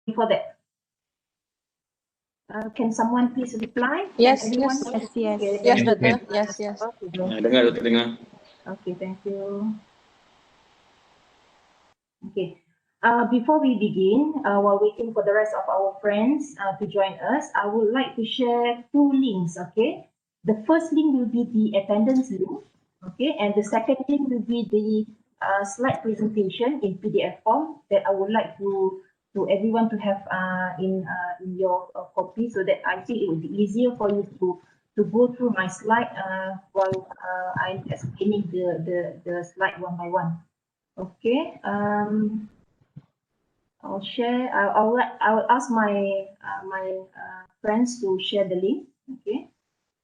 before that? Can someone please reply? Yes, Everyone? yes. Okay, Yes, Doctor. Yes. Dengar, Doktor dengar. Okay, thank you. Okay. Before we begin, while waiting for the rest of our friends to join us, I would like to share 2 links, okay? The first link will be the attendance link, okay? And the second link will be the slide presentation in PDF form that I would like to everyone to have in your copy, so that I think it will be easier for you to go through my slide while I'm explaining the slide one by one. Okay. I'll share. I'll ask my friends to share the link. Okay.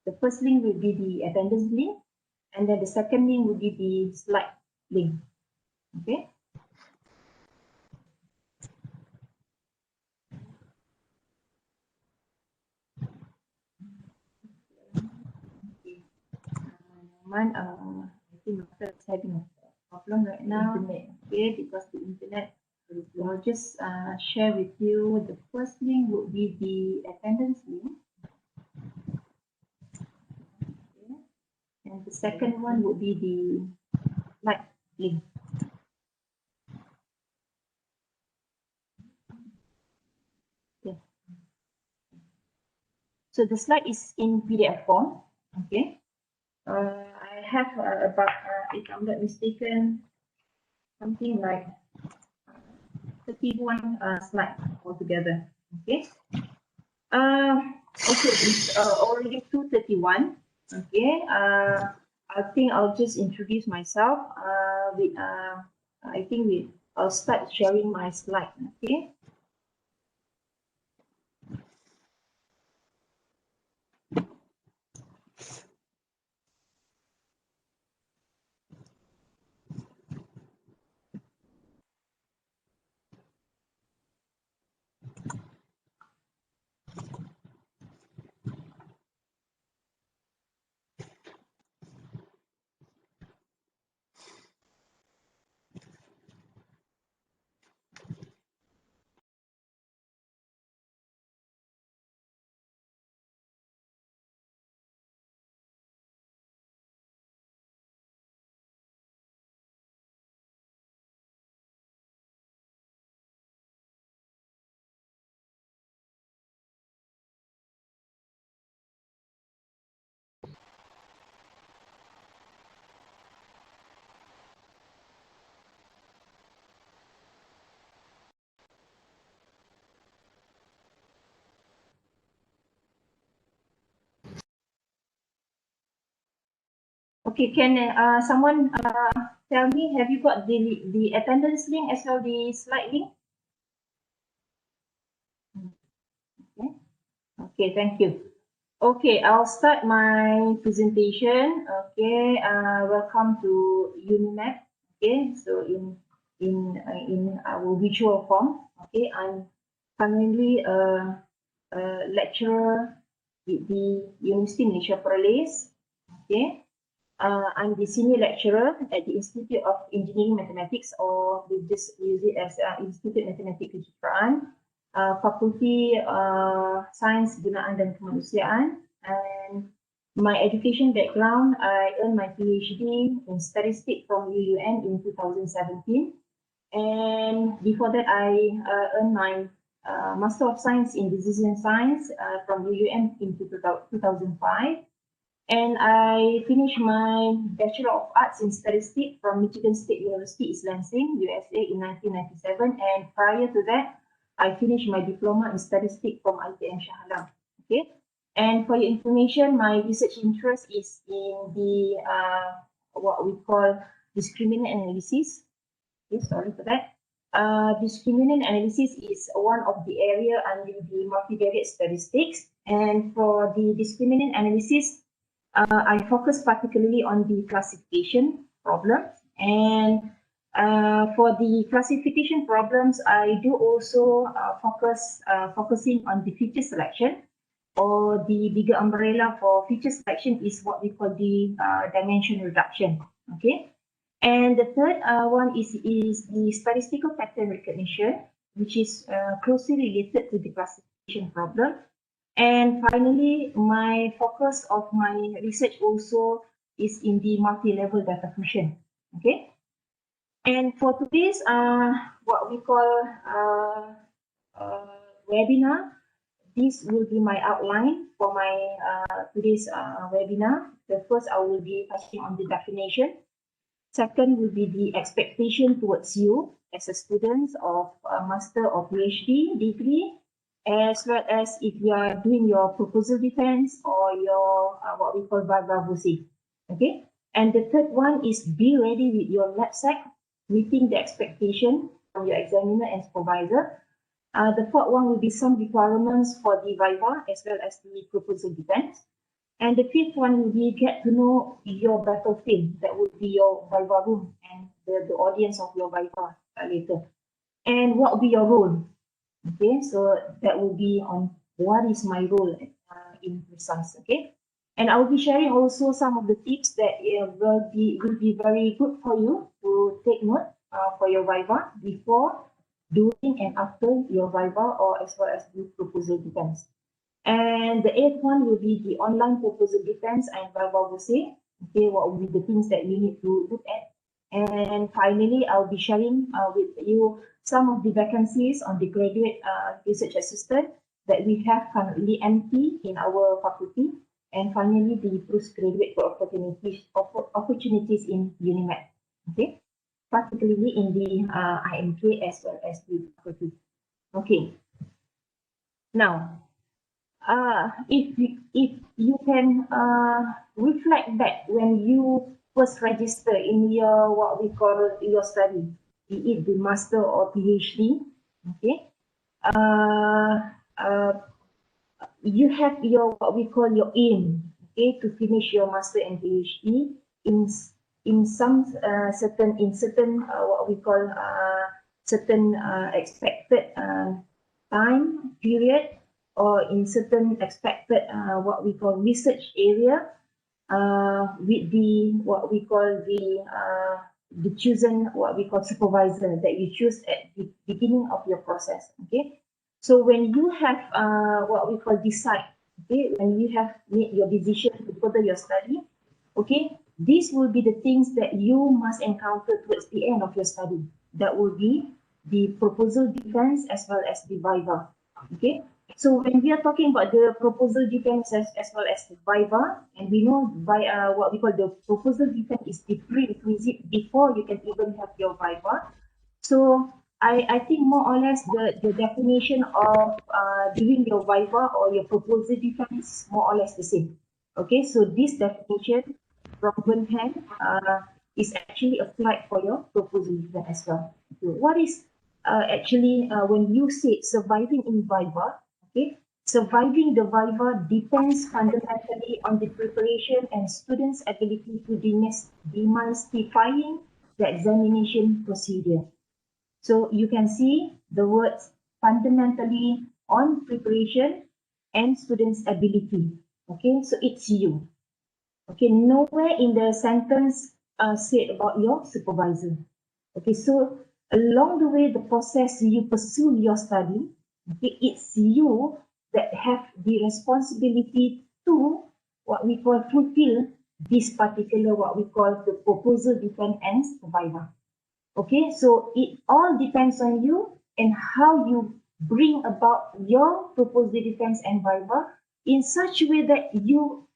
The first link will be the attendance link, and then the second link will be the slide link. Okay. I think Doctor is having a problem right now. Okay, because the internet. I'll just share with you. The first link will be the attendance link. Okay. And the second one would be the slide link. Okay. So the slide is in PDF form. Okay. I have about, if I'm not mistaken, something like 31 slides altogether. Okay. Okay, it's already 2:31. Okay. I think I'll just introduce myself. I'll start sharing my slide. Okay. Okay, can someone tell me, have you got the attendance link as well, the slide link? Okay. Okay, thank you. Okay, I'll start my presentation. Okay, welcome to UNIMAP. Okay, so in our visual form. Okay, I'm currently a lecturer at the University Malaysia Perlis. Okay. I'm the senior lecturer at the Institute of Engineering Mathematics, or we just use it as Institute Matematik Kejuruteraan, Fakulti Sains Gunaan dan Kemanusiaan. And my education background, I earned my PhD in Statistics from UUM in 2017. And before that, I earned my Master of Science in Decision Science from UUM in 2005. And I finished my Bachelor of Arts in Statistics from Michigan State University, East Lansing, USA in 1997. And prior to that, I finished my Diploma in Statistics from ITM Shah Alam. Okay. And for your information, my research interest is in the what we call discriminant analysis. Okay, sorry for that. Discriminant analysis is one of the area under the multivariate statistics. And for the discriminant analysis, I focus particularly on the classification problems, and for the classification problems, I do also focusing on the feature selection, or the bigger umbrella for feature selection is what we call the dimension reduction. Okay, and the third one is the statistical pattern recognition, which is closely related to the classification problem. And finally, my focus of my research also is in the multi-level data fusion. Okay. And for today's what we call webinar, this will be my outline for my today's webinar. The first, I will be touching on the definition. Second will be the expectation towards you as a student of a master or PhD degree, as well as if you are doing your proposal defense or your what we call viva voce. Okay. And the third one is be ready with your knapsack, meeting the expectation from your examiner and supervisor. The fourth one will be some requirements for the viva as well as the proposal defense. And the fifth one will be get to know your battlefield. That would be your viva room and the audience of your viva later. And what will be your role? Okay, so that will be on what is my role in precise. Okay, and I will be sharing also some of the tips that will be very good for you to take note for your viva before, during, and after your viva, or as well as the proposal defense. And the eighth one will be the online proposal defense and viva voce. Okay, what will be the things that you need to look at. And finally, I'll be sharing with you some of the vacancies on the graduate research assistant that we have currently empty in our faculty. And finally, the postgraduate opportunities in UNIMED. Okay, particularly in the IMK as well as the faculty. Okay. Now, if you can reflect back when you first register in your what we call your study, be it the master or PhD, okay, you have your what we call your aim, okay, to finish your master and PhD in some certain what we call certain expected time period, or in certain expected what we call research area with the what we call the chosen what we call supervisor that you choose at the beginning of your process. Okay, so when you have what we call decide, okay, when you have made your decision to further your study, okay, these will be the things that you must encounter towards the end of your study. That will be the proposal defense as well as the viva. Okay, so when we are talking about the proposal defense as well as the viva, and we know by what we call the proposal defense is the prerequisite before you can even have your viva. So I think more or less the definition of doing your viva or your proposal defense is more or less the same. Okay, so this definition from one hand is actually applied for your proposal defense as well. So what is actually when you say surviving in viva, okay, surviving the viva depends fundamentally on the preparation and students' ability to demystifying the examination procedure. So you can see the words fundamentally on preparation and students' ability. Okay, so it's you. Okay, nowhere in the sentence said about your supervisor. Okay, so along the way, the process you pursue your study, okay, it's you that have the responsibility to what we call fulfill this particular what we call the proposal defense and viva. Okay, so it all depends on you and how you bring about your proposal defense and viva in such a way that you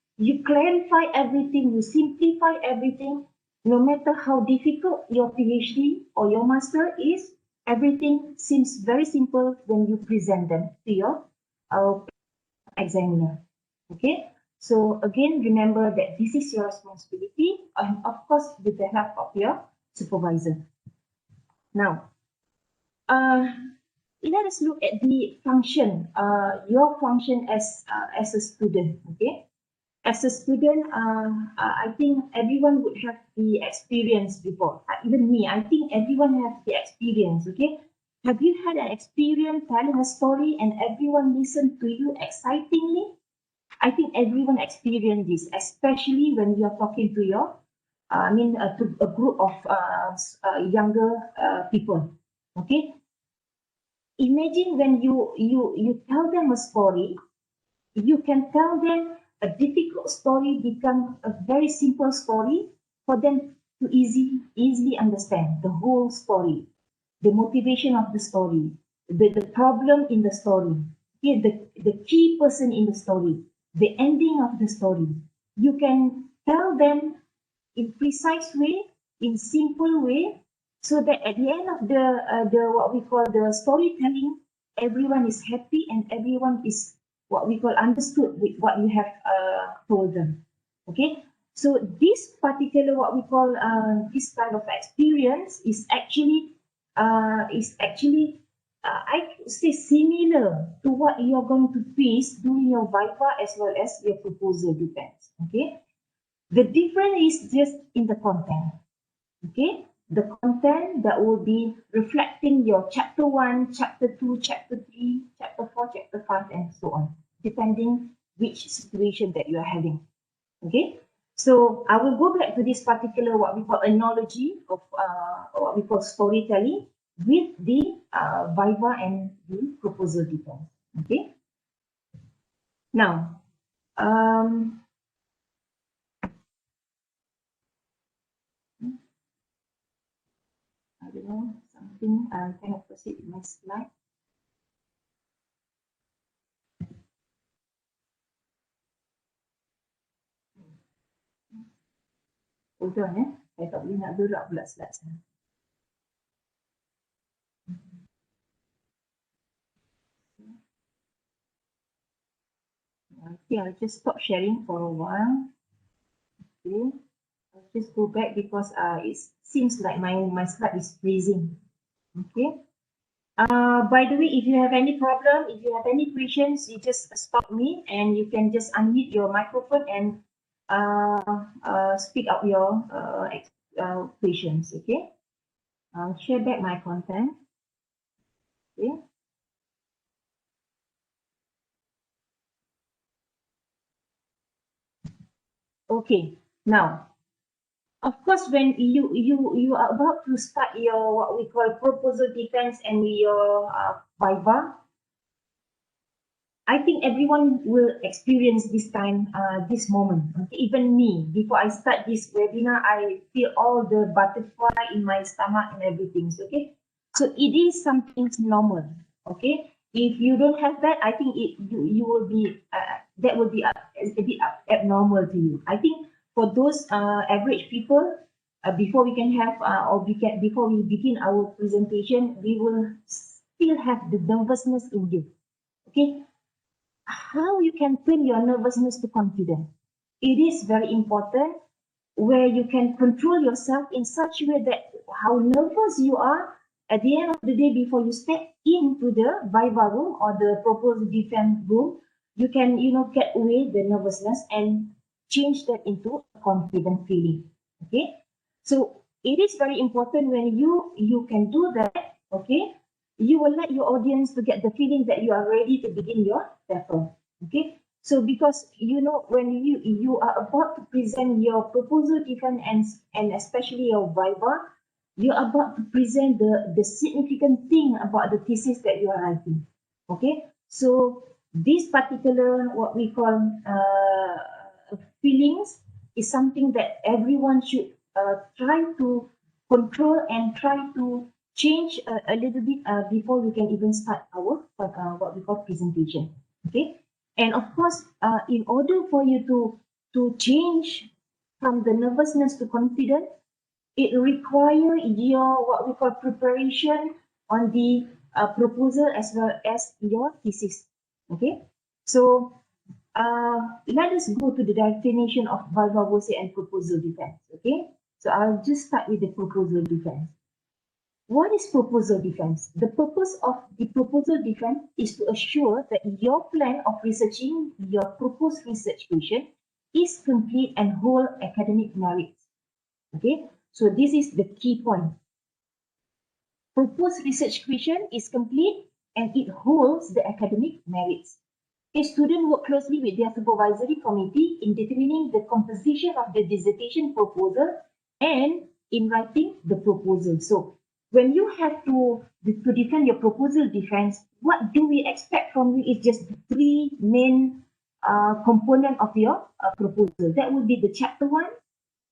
clarify everything, you simplify everything. No matter how difficult your PhD or your master is, everything seems very simple when you present them to your examiner. Okay, so again, remember that this is your responsibility, and of course with the help of your supervisor. Now, let us look at the function, your function as a student. Okay, as a student, I think everyone would have the experience before. Even me, I think everyone has the experience. Okay, have you had an experience telling a story and everyone listened to you excitingly? I think everyone experienced this, especially when you are talking to your, to a group of younger people. Okay. imagine when you tell them a story, you can tell them a difficult story become a very simple story for them to easily understand the whole story, the motivation of the story, the problem in the story, okay, the key person in the story, the ending of the story. You can tell them in precise way, in simple way, so that at the end of the what we call the storytelling, everyone is happy and everyone is what we call understood with what you have told them. Okay, so this particular what we call this kind of experience is actually I could say similar to what you are going to face during your viva as well as your proposal defense. Okay, the difference is just in the content. Okay, the content that will be reflecting your chapter 1, chapter 2, chapter 3, chapter 4, chapter 5, and so on, depending which situation that you are having. Okay, so I will go back to this particular what we call analogy of what we call storytelling with the viva and the proposal defense. Okay, now I don't know, something, I cannot proceed with my slide. Hold on, saya tak boleh nak gerak pula slide saya. Okay, I'll just stop sharing for a while. Okay, I'll just go back because it seems like my slide is freezing. Okay. By the way, if you have any problem, if you have any questions, you just stop me and you can just unmute your microphone and speak up your questions. Okay. I'll share back my content. Okay. Okay. Now, of course, when you are about to start your what we call proposal defense and your viva, I think everyone will experience this time, this moment. Okay? Even me, before I start this webinar, I feel all the butterfly in my stomach and everything. Okay, so it is something normal. Okay, if you don't have that, I think you will be that will be a bit abnormal to you. I think for those average people, before we can have before we begin our presentation, we will still have the nervousness in you. Okay, how you can turn your nervousness to confidence. It is very important where you can control yourself in such a way that how nervous you are at the end of the day before you step into the viva room or the proposal defense room, you can get away the nervousness and change that into a confident feeling. Okay, so it is very important when you can do that. Okay, you will let your audience to get the feeling that you are ready to begin your paper. Okay, so because when you are about to present your proposal defense and especially your viva, you're about to present the significant thing about the thesis that you are writing. Okay, so this particular what we call feelings is something that everyone should try to control and try to change a little bit before we can even start our what we call presentation. Okay, and of course, in order for you to change from the nervousness to confidence, it requires your what we call preparation on the proposal as well as your thesis. Okay, so let us go to the definition of viva voce and proposal defense. Okay, so I'll just start with the proposal defense. What is proposal defense? The purpose of the proposal defense is to assure that your plan of researching your proposed research question is complete and whole academic merits. Okay, so this is the key point. Proposed research question is complete and it holds the academic merits. A student work closely with their supervisory committee in determining the composition of the dissertation proposal and in writing the proposal. So when you have to to defend your proposal defense, what do we expect from you is just the three main component of your proposal. That would be the chapter 1,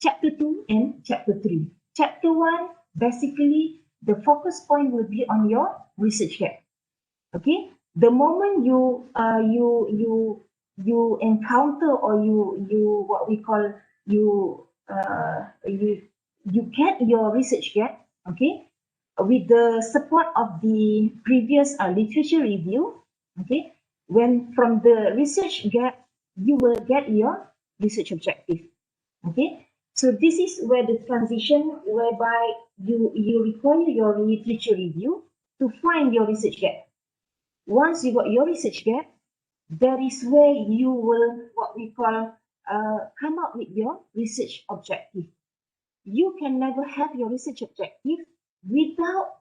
chapter 2, and chapter 3. Chapter 1, basically, the focus point will be on your research gap. Okay, the moment you encounter or you what we call you get your research gap, okay, with the support of the previous literature review, okay, when from the research gap you will get your research objective. Okay, so this is where the transition whereby you require your literature review to find your research gap. Once you got your research gap, that is where you will what we call come up with your research objective. You can never have your research objective without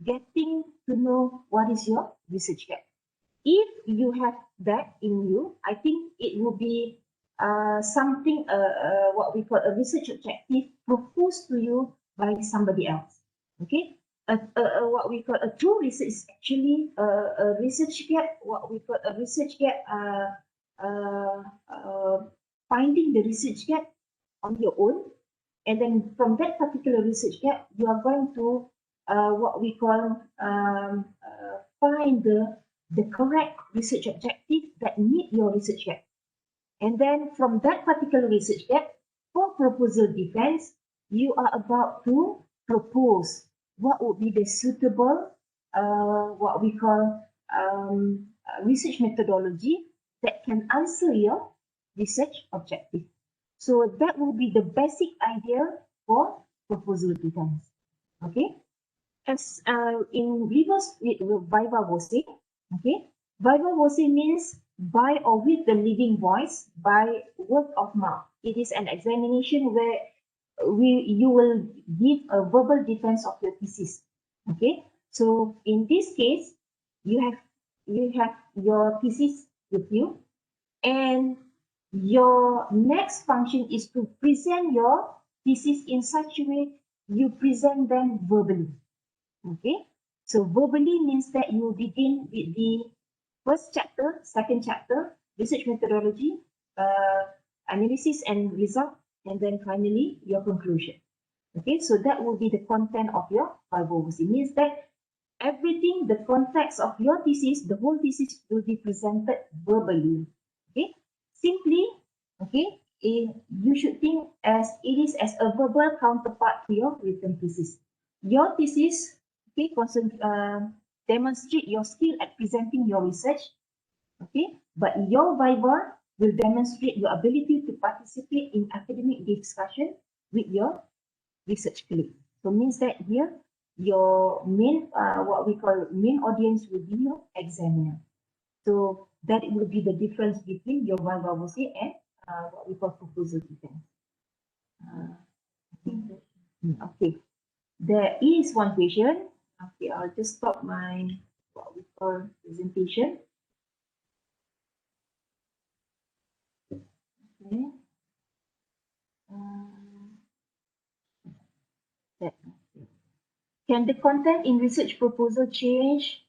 getting to know what is your research gap. If you have that in you, I think it will be something what we call a research objective proposed to you by somebody else. Okay, what we call a true research is actually a research gap. What we call a research gap, finding the research gap on your own, and then from that particular research gap, you are going to what we call find the correct research objective that meet your research gap. And then from that particular research gap, for proposal defense, you are about to propose what would be the suitable, what we call research methodology that can answer your research objective. So that will be the basic idea for proposal defense. Okay, as in reverse viva voce, okay, viva voce means by or with the living voice, by word of mouth. It is an examination where you will give a verbal defense of your thesis. Okay, so in this case, you have your thesis with you, and your next function is to present your thesis in such a way you present them verbally. Okay, so verbally means that you begin with the first chapter, second chapter, research methodology, analysis and result, and then finally your conclusion. Okay, so that will be the content of your viva voce. It means that everything, the context of your thesis, the whole thesis will be presented verbally. Okay, simply, okay, you should think as it is as a verbal counterpart to your written thesis. Your thesis, okay, demonstrate your skill at presenting your research, okay, but your viva will demonstrate your ability to participate in academic discussion with your research colleague. So means that here your main what we call main audience will be your examiner. So that will be the difference between your viva voce and what we call proposal defense. Okay, there is one question. Okay, I'll just stop my what we call presentation. Okay. Can the content in research proposal change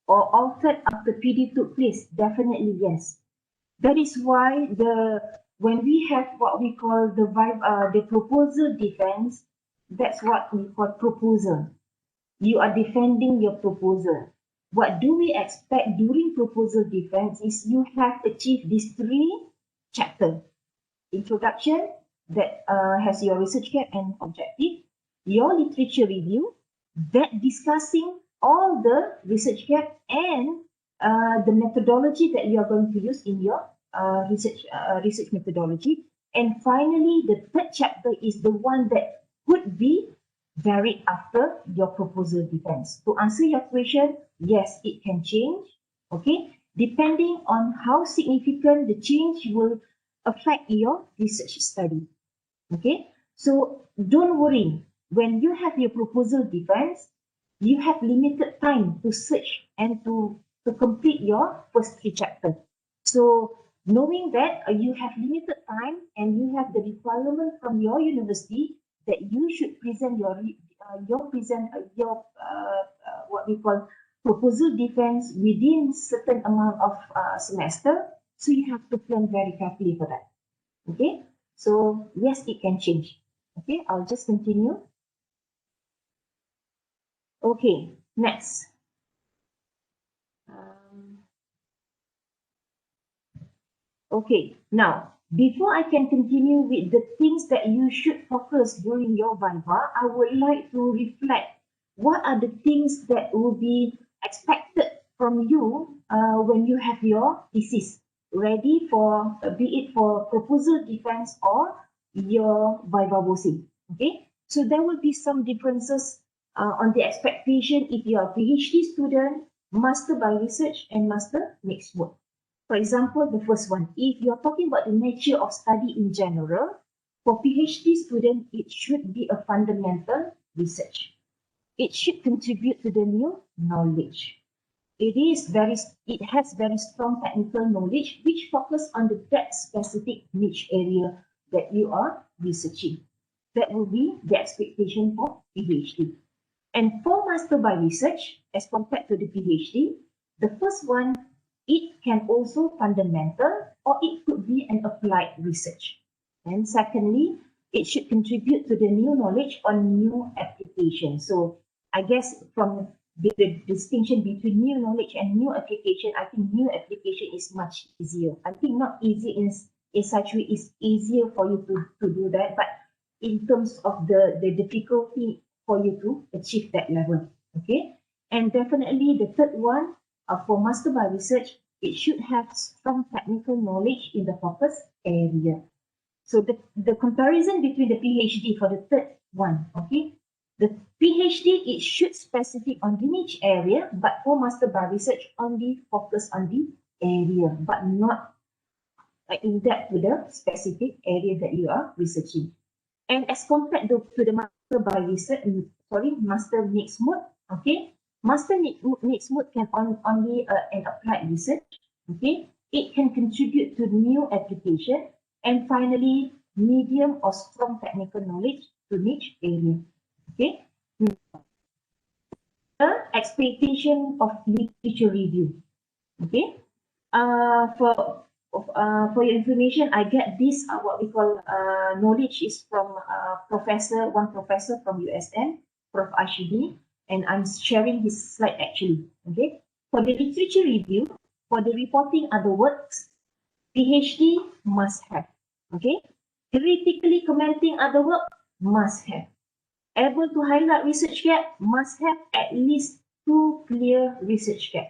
or altered after PD took place? Definitely yes. That is why when we have what we call the proposal defense, that's what we call proposal. You are defending your proposal. What do we expect during proposal defense is you have achieved these three chapters. Introduction that has your research gap and objective, your literature review that discussing all the research gap and the methodology that you are going to use in your research methodology, and finally the third chapter is the one that could be varied after your proposal defense. To answer your question, yes, it can change, okay, depending on how significant the change will affect your research study. Okay, so don't worry. When you have your proposal defense, you have limited time to search and to complete your first three chapters. So knowing that you have limited time and you have the requirement from your university that you should present your your what we call proposal defense within certain amount of semester. So you have to plan very carefully for that. Okay, so yes, it can change. Okay, I'll just continue. Okay, next. Okay, now, before I can continue with the things that you should focus during your Viva, I would like to reflect what are the things that will be expected from you when you have your thesis ready for, be it for proposal defense or your Viva voicing. Okay, so there will be some differences on the expectation if you are a PhD student, master by research, and master mixed work. For example, the first one, if you're talking about the nature of study in general, for PhD students, it should be a fundamental research. It should contribute to the new knowledge. It has very strong technical knowledge which focus on that specific niche area that you are researching. That will be the expectation for PhD. And for master by research, as compared to the PhD, the first one, it can also fundamental or it could be an applied research. And secondly, it should contribute to the new knowledge on new application. So I guess from the distinction between new knowledge and new application, I think new application is much easier. I think not easy in such way, it's easier for you to do that, but in terms of the difficulty for you to achieve that level. Okay, and definitely the third one, for master by research, it should have strong technical knowledge in the focus area. So the comparison between the PhD for the third one, okay, the PhD, it should specific on the niche area, but for master by research, only focus on the area, but not in depth to the specific area that you are researching. And as compared to the master by research, master mixed mode, okay, master mixed mode can only an applied research, okay, it can contribute to new application, and finally, medium or strong technical knowledge to niche area, okay. The expectation of literature review, okay. For your information, I get this what we call knowledge is from one professor from USM, Prof. Ashidi, and I'm sharing his slide actually. Okay, for the literature review, for the reporting other works, PhD must have. Okay, critically commenting other work must have. Able to highlight research gap must have at least 2 clear research gap.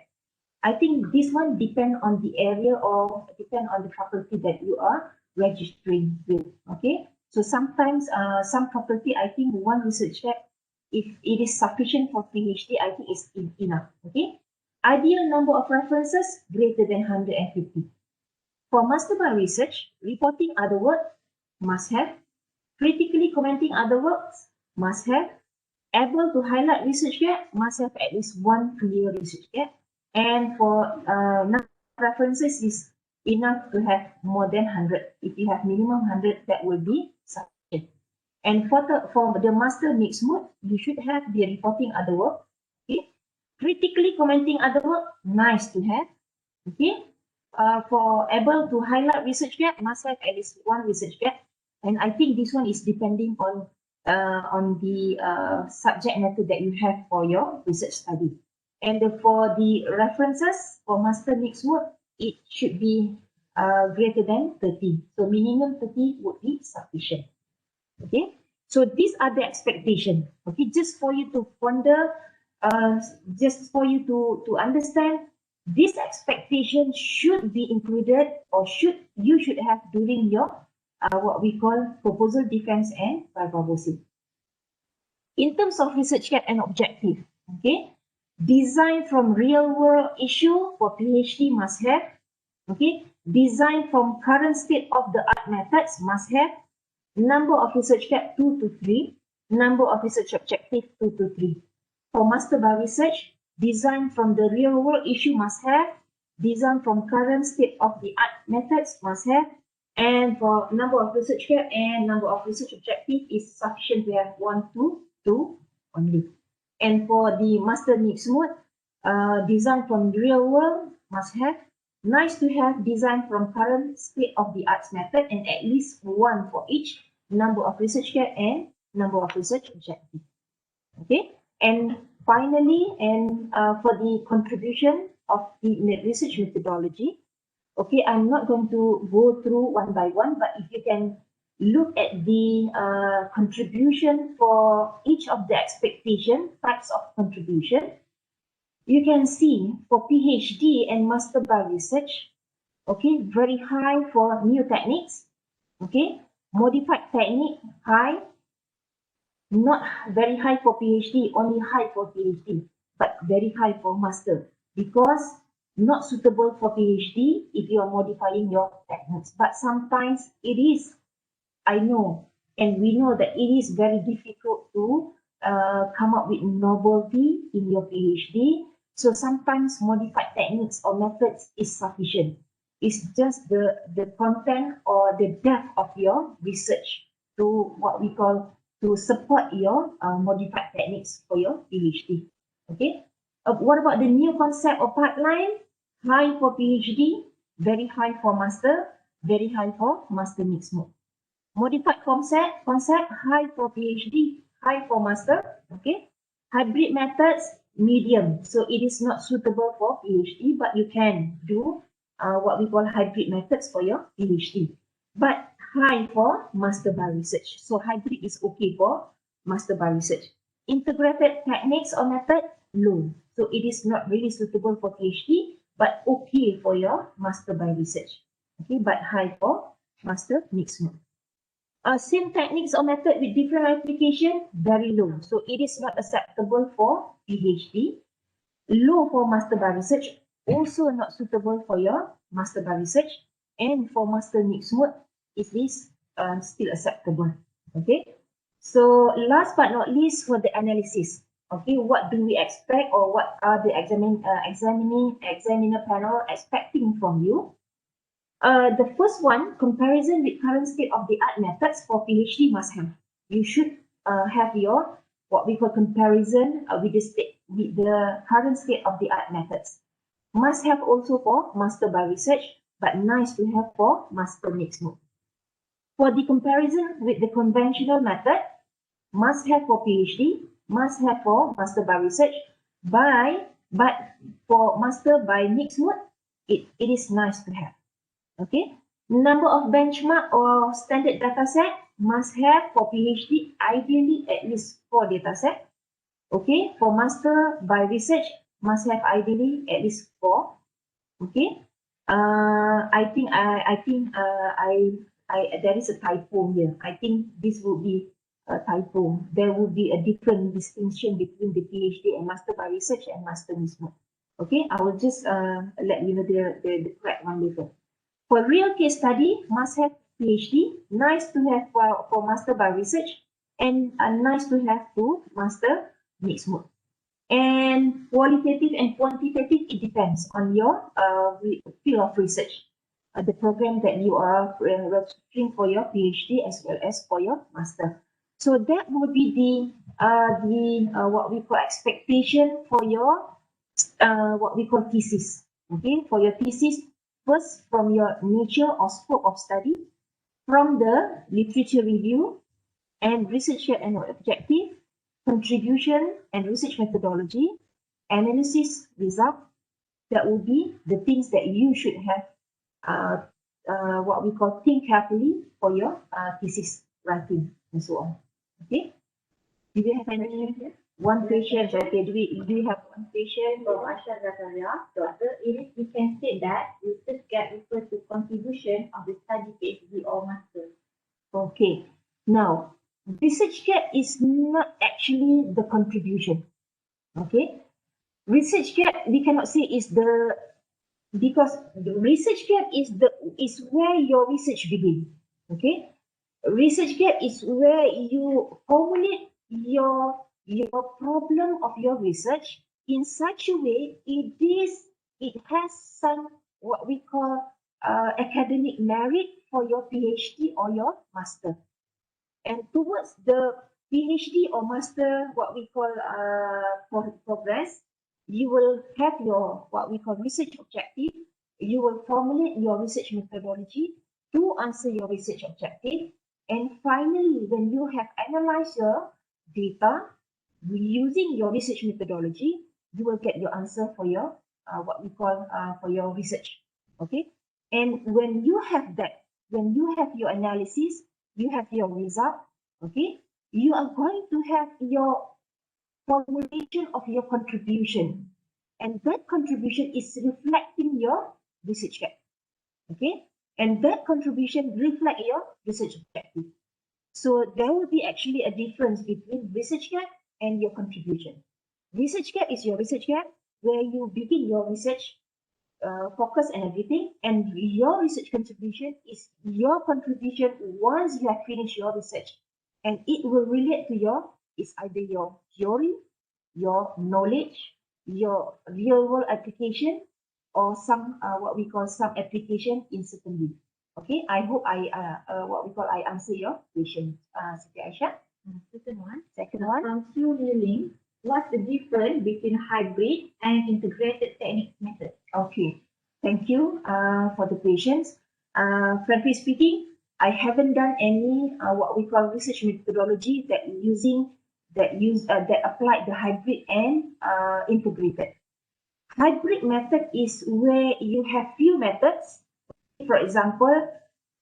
I think this one depend on the area or depend on the faculty that you are registering with. Okay, so sometimes some faculty, I think one research gap, if it is sufficient for PhD, I think it's enough. Okay, ideal number of references greater than 150. For master by research, reporting other work must have, critically commenting other works must have, able to highlight research gap must have at least 1 clear research gap. And for references is enough to have more than 100. If you have minimum 100, that will be sufficient. And for the master mixed mode, you should have the reporting other work. Okay, critically commenting other work, nice to have. Okay, for able to highlight research gap, must have at least 1 research gap. And I think this one is depending on the subject matter that you have for your research study. And for the references for master mixed work, it should be greater than 30. So minimum 30 would be sufficient. Okay, so these are the expectations. Okay, just for you to ponder, just for you to understand, this expectation should be included or you should have during your what we call proposal defense and viva-voce. In terms of research gap and objective, okay, design from real world issue for PhD must have. Okay, design from current state of the art methods must have. Number of research gap 2 to 3. Number of research objective 2 to 3. For master by research, design from the real world issue must have. Design from current state of the art methods must have. And for number of research gap and number of research objective is sufficient to have 1 to 2. only. And for the master mixed mode, design from real world must have, nice to have design from current state of the arts method, and at least one for each number of research care and number of research objective. Okay, and finally, and for the contribution of the research methodology, okay, I'm not going to go through one by one, but if you can look at the contribution for each of the expectation types of contribution, you can see for PhD and master by research, okay, very high for new techniques, okay, modified technique high, not very high for PhD, only high for PhD, but very high for master, because not suitable for PhD if you are modifying your techniques. But sometimes it is, I know, and we know that it is very difficult to come up with novelty in your PhD. So sometimes modified techniques or methods is sufficient. It's just the content or the depth of your research to what we call to support your modified techniques for your PhD. Okay. What about the new concept or pipeline? High for PhD, very high for master, very high for master mixed mode. Modified concept high for PhD, high for master. Okay. Hybrid methods, medium. So it is not suitable for PhD, but you can do what we call hybrid methods for your PhD. But high for master by research. So hybrid is okay for master by research. Integrated techniques or method, low. So it is not really suitable for PhD, but okay for your master by research. Okay, but high for master mixed mode. Same techniques or method with different application, very low. So it is not acceptable for PhD. Low for master by research, also not suitable for your master by research. And for master mixed mode, it is still acceptable. Okay. So last but not least, for the analysis. Okay, what do we expect, or what are the examiner panel expecting from you? The first one, comparison with current state of the art methods for PhD must have. You should have your what we call comparison with the current state of the art methods. Must have also for master by research, but nice to have for master mixed mode. For the comparison with the conventional method, must have for PhD, must have for master by research, but for master by mixed mode, it is nice to have. Okay, number of benchmark or standard data set must have for PhD, ideally at least 4 data set. Okay, for master by research, must have ideally at least 4. Okay, I think there is a typo here. I think this would be a typo. There would be a different distinction between the PhD and master by research and master mixed mode. Okay, I will just let you know the correct one later. For real case study, must have PhD, nice to have for master by research, and nice to have to master mixed mode. And qualitative and quantitative, it depends on your field of research, the program that you are registering for your PhD as well as for your master. So that would be the what we call expectation for your what we call thesis. Okay, for your thesis, first from your nature or scope of study, from the literature review and research and objective, contribution and research methodology, analysis result. That will be the things that you should have what we call think carefully for your thesis writing and so on. Okay. Do you have any here? One patient, okay. Do you have one patient? For Asha Zakaria, doctor, we can say that research gap refers to contribution of the study PhD or master. Okay. Now, research gap is not actually the contribution. Okay. Research gap, we cannot say is the, because the research gap is where your research begins. Okay. Research gap is where you formulate your problem of your research in such a way it has some what we call academic merit for your PhD or your master. And towards the PhD or master, what we call progress, you will have your what we call research objective. You will formulate your research methodology to answer your research objective. And finally, when you have analyzed your data using your research methodology, you will get your answer for your what we call for your research. Okay. And when you have that, when you have your analysis, you have your result. Okay. You are going to have your formulation of your contribution, and that contribution is reflecting your research gap. Okay, and that contribution reflect your research objective. So there will be actually a difference between research gap and your contribution. Research gap is your research gap where you begin your research focus and everything, and your research contribution is your contribution once you have finished your research, and it will relate to it's either your theory, your knowledge, your real world application, or some what we call some application in certain way. Okay, I hope I answer your question, Siti Aisyah. Second one. Second one. From Sue Ling, what's the difference between hybrid and integrated technique method? Okay, thank you for the questions. Frankly speaking, I haven't done any what we call research methodology that applied the hybrid and integrated. Hybrid method is where you have few methods. For example,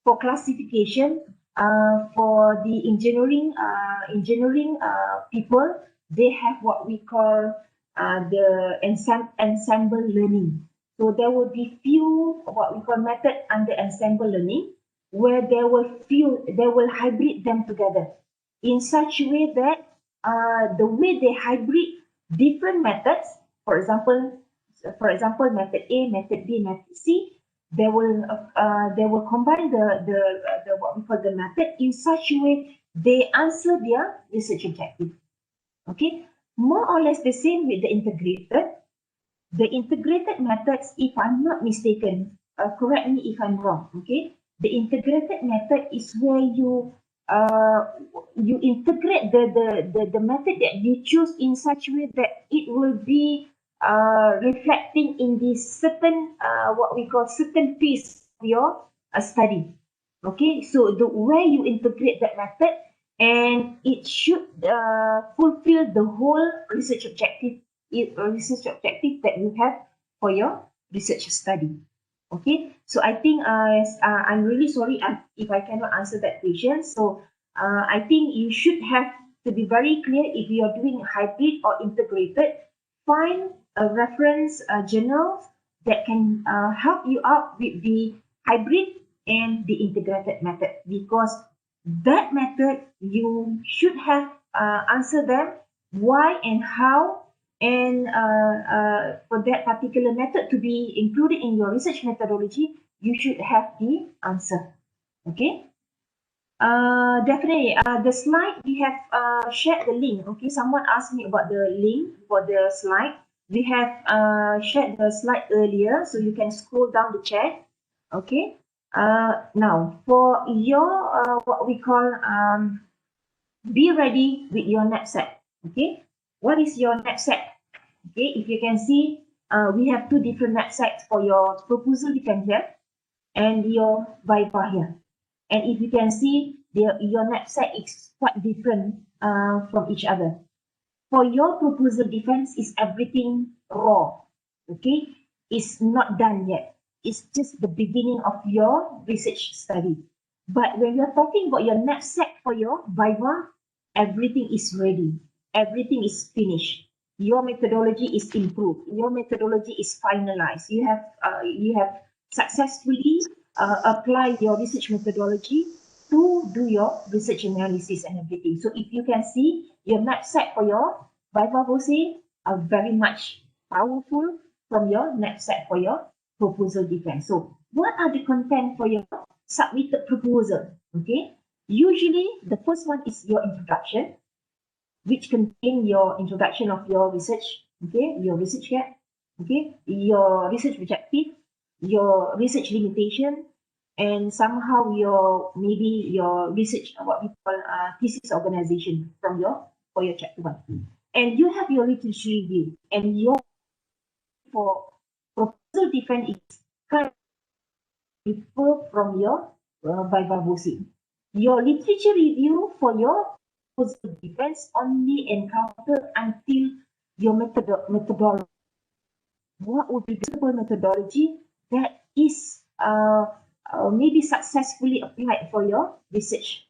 for classification, for the engineering people, they have what we call the ensemble learning. So there will be few what we call method under ensemble learning, where they will hybrid them together in such a way that the way they hybrid different methods, for example, method A, method B, method C, they will combine the what we call the method in such a way they answer their research objective. Okay, more or less the same with the integrated. The integrated methods, if I'm not mistaken, correct me if I'm wrong. Okay, the integrated method is where you integrate the method that you choose in such a way that it will be reflecting in the certain what we call certain piece of your study. Okay, so the way you integrate that method, and it should fulfill the whole research objective that you have for your research study. Okay, so I think I'm really sorry if I cannot answer that question. So I think you should have to be very clear if you are doing hybrid or integrated. Find a reference journal that can help you out with the hybrid and the integrated method, because that method you should have answer them why and how, and for that particular method to be included in your research methodology, you should have the answer. Okay. Definitely. The slide we have shared the link. Okay, someone asked me about the link for the slide. We have shared the slide earlier, so you can scroll down the chat. Okay. Now for your what we call be ready with your knapsack. Okay. What is your knapsack? Okay, if you can see, we have two different knapsacks for your proposal defense here and your viva here. And if you can see, your knapsack is quite different from each other. For your proposal defense, is everything raw. Okay, it's not done yet. It's just the beginning of your research study. But when you're talking about your knapsack for your viva, everything is ready. Everything is finished. Your methodology is improved. Your methodology is finalized. You have successfully applied your research methodology to do your research analysis and everything. So if you can see, your knapsack for your viva voce are very much powerful from your knapsack for your proposal defense. So what are the content for your submitted proposal? Okay, usually the first one is your introduction, which contain your introduction of your research, okay, your research gap, okay, your research objective, your research limitation, and somehow maybe your research, what we call thesis organization for your chapter 1. And you have your literature review, and your for proposal defense is kind of differ from your viva voce. Your literature review for your proposal defense only encounter until your methodology. What would be the simple methodology that is maybe successfully applied for your research?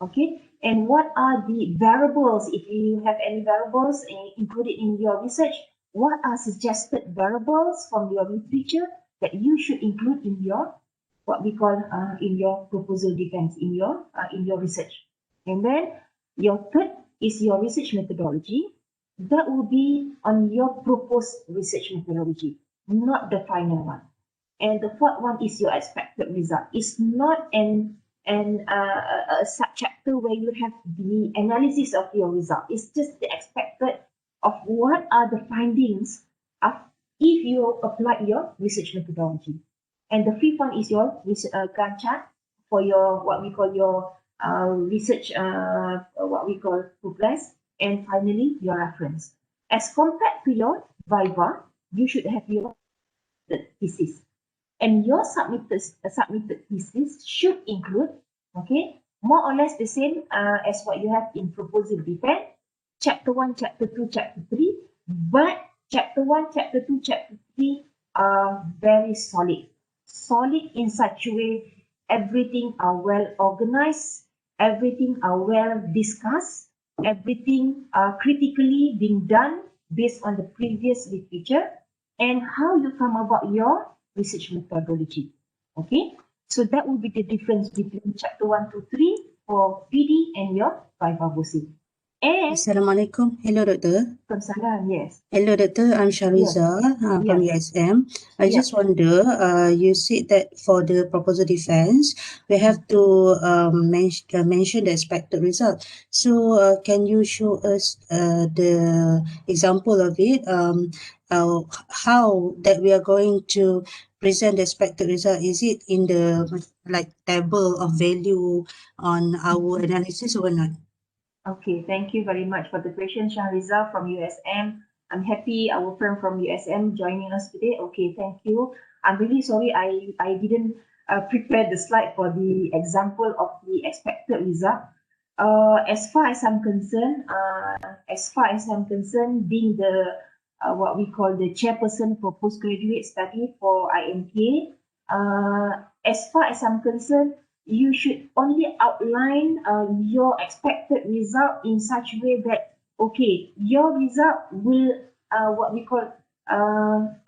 Okay, and what are the variables, if you have any variables included in your research, what are suggested variables from your literature that you should include in your what we call in your proposal defense, in your research. And then your third is your research methodology. That will be on your proposed research methodology, not the final one. And the fourth one is your expected result. It's not a subchapter where you have the analysis of your result. It's just the expected of what are the findings of if you apply your research methodology. And the fifth one is your Gantt chart for your what we call your research what we call progress, and finally your reference. As compared to your viva, you should have your thesis. And your submitted thesis should include, okay, more or less the same as what you have in proposal defense, chapter 1, chapter 2, chapter 3, but chapter 1, chapter 2, chapter 3 are very solid. Solid in such a way, everything are well organized, everything are well discussed, everything are critically being done based on the previous literature, and how you come about your research methodology. Okay, so that will be the difference between chapter 1 to 3 for PD and your viva voce. And Assalamualaikum. Hello, Doctor. Salam, yes. Hello, Doctor. I'm Shariza from USM. I just wonder, you said that for the proposal defense, we have to mention the expected result. So, can you show us the example of it? How that we are going to present the expected result? Is it in the table of value on our analysis or not? Okay, thank you very much for the question, Shahriza from USM. I'm happy our friend from USM joining us today. Okay, thank you. I'm really sorry I didn't prepare the slide for the example of the expected result. As far as I'm concerned, being the what we call the chairperson for postgraduate study for IMK, as far as I'm concerned, you should only outline your expected result in such a way that, okay, your result will what we call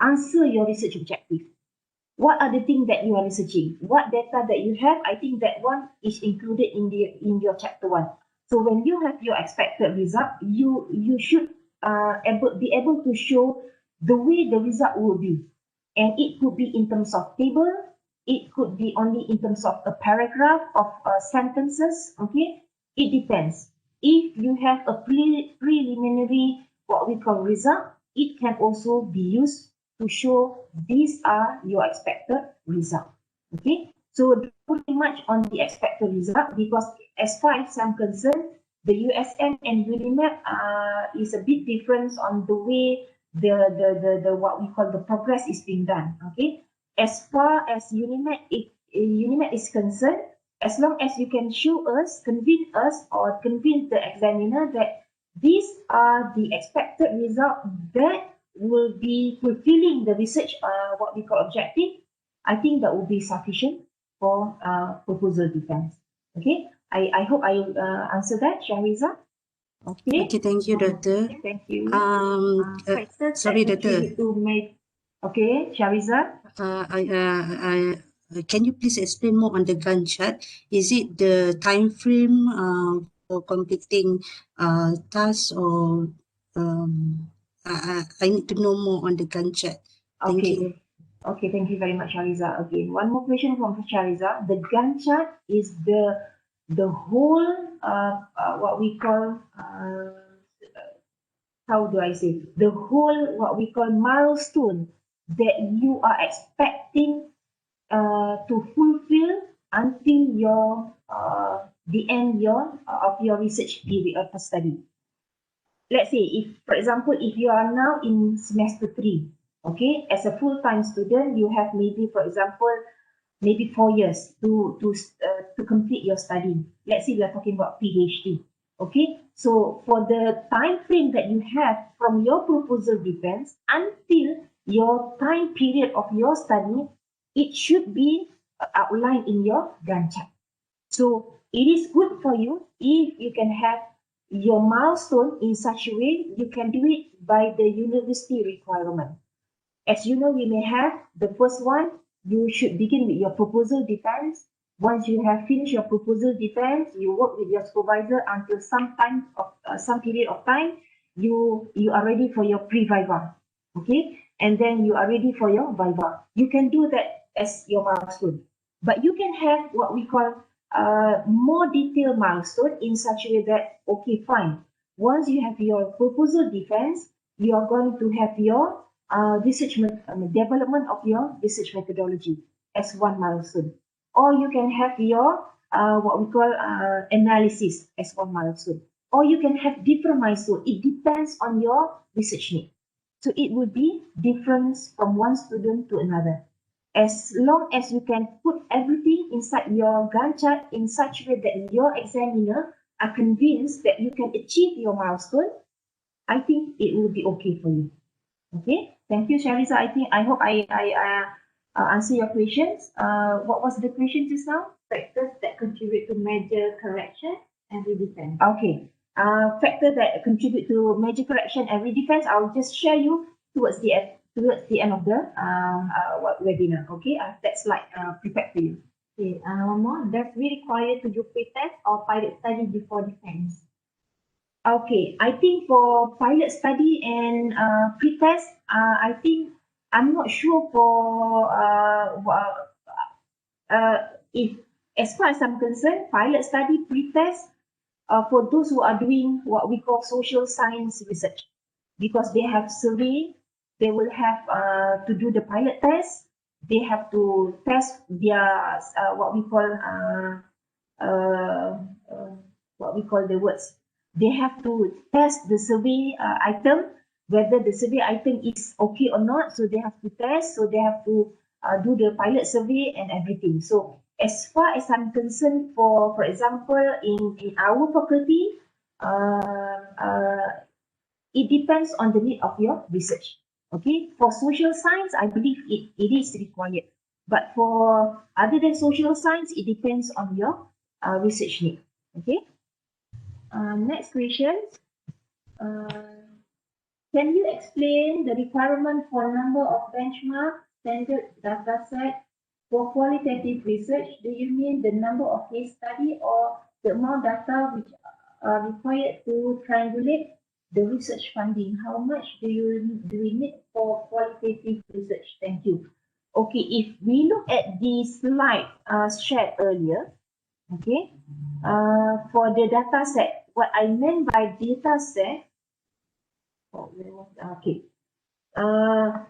answer your research objective. What are the things that you are researching? What data that you have? I think that one is included in your chapter 1. So when you have your expected result, you should be able to show the way the result will be, and it could be in terms of table. It could be only in terms of a paragraph of sentences. Okay, it depends. If you have a preliminary what we call result, it can also be used to show these are your expected result. Okay, so pretty much on the expected result, because as far as I'm concerned, the USM and UNIMAP is a bit different on the way the what we call the progress is being done. Okay, as far as UNIMAP is concerned, as long as you can show us, convince us, or convince the examiner that these are the expected result that will be fulfilling the research what we call objective, I think that will be sufficient for proposal defense. Okay, I hope I answer that, Shahriza. Okay. Okay, thank you, Doctor. Thank you. Sorry, Doctor. Okay, Shahriza. Can you please explain more on the Gantt chart? Is it the time frame for completing tasks, or I need to know more on the Gantt chart. Thank you. Okay, thank you very much, Shahriza. Again, one more question from Shahriza. The Gantt chart is the whole what we call how do I say, the whole what we call milestone that you are expecting to fulfill until your the end of your research period of study. Let's say if, for example, if you are now in semester 3, okay, as a full-time student, you have maybe, for example, maybe 4 years to complete your study. Let's say we are talking about PhD. Okay, so for the time frame that you have from your proposal defense until your time period of your study, it should be outlined in your Gantt chart. So it is good for you if you can have your milestone in such a way you can do it by the university requirement. As you know, we may have the first one, you should begin with your proposal defense. Once you have finished your proposal defense, you work with your supervisor until some period of time, you are ready for your pre-viva, okay? And then you are ready for your viva. You can do that as your milestone. But you can have what we call more detailed milestone in such a way that, okay, fine. Once you have your proposal defense, you are going to have your development of your research methodology as one milestone, or you can have your what we call analysis as one milestone, or you can have different milestone. It depends on your research need, so it will be different from one student to another. As long as you can put everything inside your Gantt chart in such a way that your examiner are convinced that you can achieve your milestone, I think it will be okay for you. Okay, thank you, Shariza. I hope I answer your questions. What was the question just now? Factors that contribute to major correction and redefense. Okay, factor that contribute to major correction and redefense, I'll just share you towards the end of the webinar. Okay, that slide prepared for you. Okay, one more. Does we require to do pre-test or pilot study before defense? Okay, I think for pilot study and pre-test, I think I'm not sure for if, as far as I'm concerned, pilot study, pre-test, for those who are doing what we call social science research, because they have survey, they will have to do the pilot test, they have to test their the words. They have to test the survey item, whether the survey item is okay or not. So they have to test, so they have to do the pilot survey and everything. So as far as I'm concerned, for example, in our faculty, it depends on the need of your research. Okay, for social science, I believe it is required. But for other than social science, it depends on your research need. Okay. Next question. Can you explain the requirement for number of benchmark standard data set for qualitative research? Do you mean the number of case study or the amount of data which are required to triangulate the research funding? How much do we need for qualitative research? Thank you. Okay, if we look at the slide shared earlier, okay, for the data set, what I meant by data set, okay,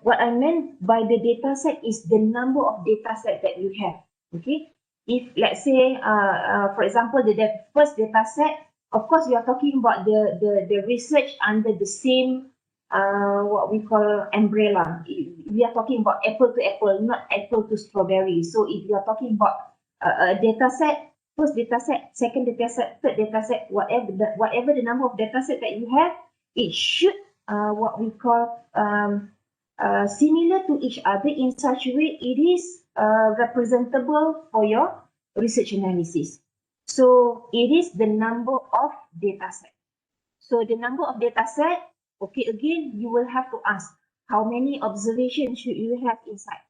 what I meant by the data set is the number of data set that you have. Okay, if let's say, for example, the first data set, of course, we are talking about the research under the same what we call umbrella. We are talking about apple to apple, not apple to strawberry. So if you are talking about a data set, first data set, second data set, third data set, whatever the number of data set that you have, it should what we call similar to each other in such a way it is representable for your research analysis. So it is the number of data set. So the number of data set, okay, again, you will have to ask how many observations should you have inside.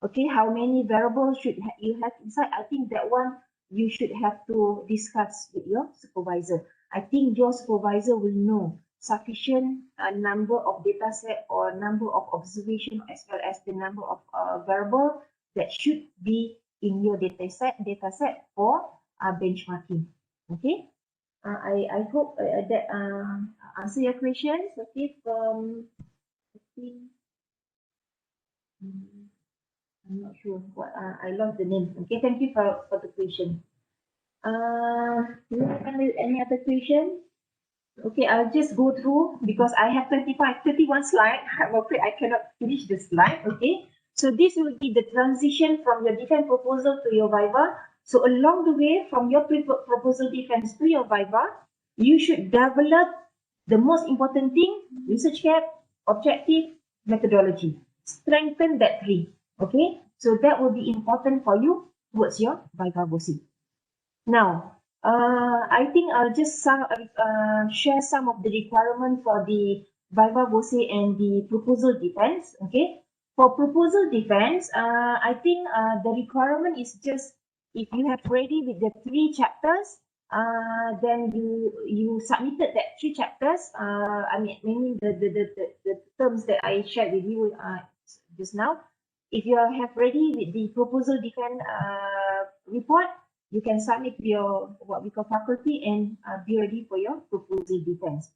Okay, how many variables should you have inside? I think that one you should have to discuss with your supervisor. I think your supervisor will know sufficient number of data set or number of observation as well as the number of variable that should be in your data set for benchmarking. Okay, I hope that answer your questions. Okay, from I think I'm not sure what I lost the name. Okay, thank you for the question. Do you have any other question? Okay, I'll just go through because I have 31 slides. I'm afraid I cannot finish the slide. Okay, so this will be the transition from your defense proposal to your viva. So along the way from your proposal defense to your viva, you should develop the most important thing: research gap, objective, methodology. Strengthen that three. Okay, so that will be important for you towards your viva voce. Now, I think I'll just share some of the requirements for the viva voce and the proposal defense. Okay, for proposal defense, I think the requirement is just if you have ready with the 3 chapters, then you submitted that 3 chapters. I mean the terms that I shared with you just now. If you have ready with the proposal defense report, you can submit your what we call faculty and be ready for your proposal defense.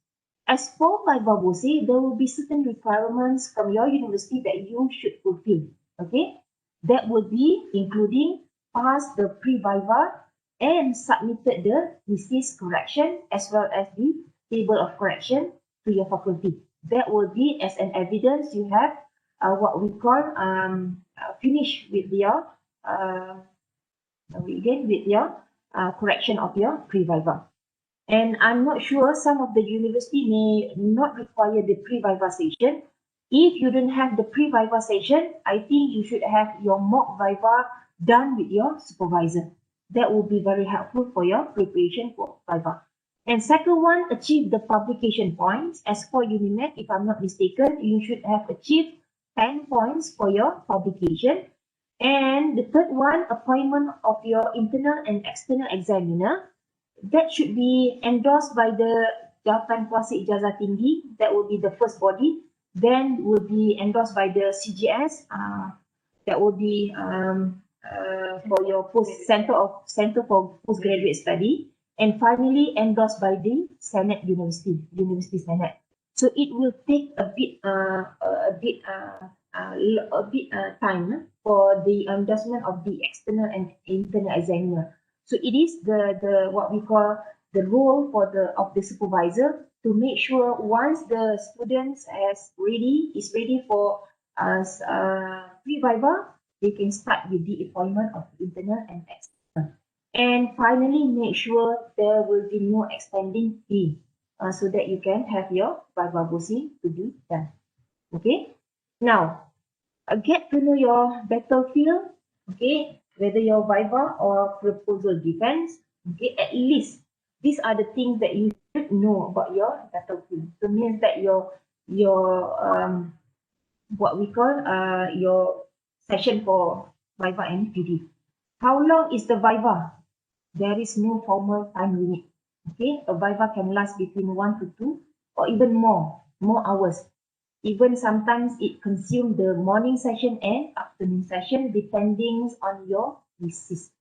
As for viva voce, there will be certain requirements from your university that you should fulfill. Okay, that would be including pass the pre-viva and submitted the thesis correction as well as the table of correction to your faculty. That will be as an evidence you have what we call finish with your correction of your pre-viva. And I'm not sure, some of the university may not require the pre-viva session. If you don't have the pre-viva session, I think you should have your mock viva done with your supervisor. That will be very helpful for your preparation for viva. And second one, achieve the publication points. As for UNIMED, if I'm not mistaken, you should have achieved 10 points for your publication. And the third one, appointment of your internal and external examiner. That should be endorsed by the Jawatan Kuasa Ijazah Tinggi. That will be the first body. Then will be endorsed by the CGS. That will be for your Center for Postgraduate Study. And finally endorsed by the Senate University Senate. So it will take a bit time for the endorsement of the external and internal examiner. So it is the what we call the role for the supervisor to make sure once the students is ready for pre-viva, they can start with the appointment of internal and external. And finally, make sure there will be no extending fee so that you can have your viva voce to be done. Okay. Now, get to know your battlefield. Okay, whether your viva or proposal defense. Okay, at least these are the things that you should know about your battlefield. So means that your what we call your session for viva and PD. How long is the viva? There is no formal time limit. Okay, a viva can last between 1 to 2 or even more hours. Even sometimes it consumes the morning session and afternoon session depending on your thesis.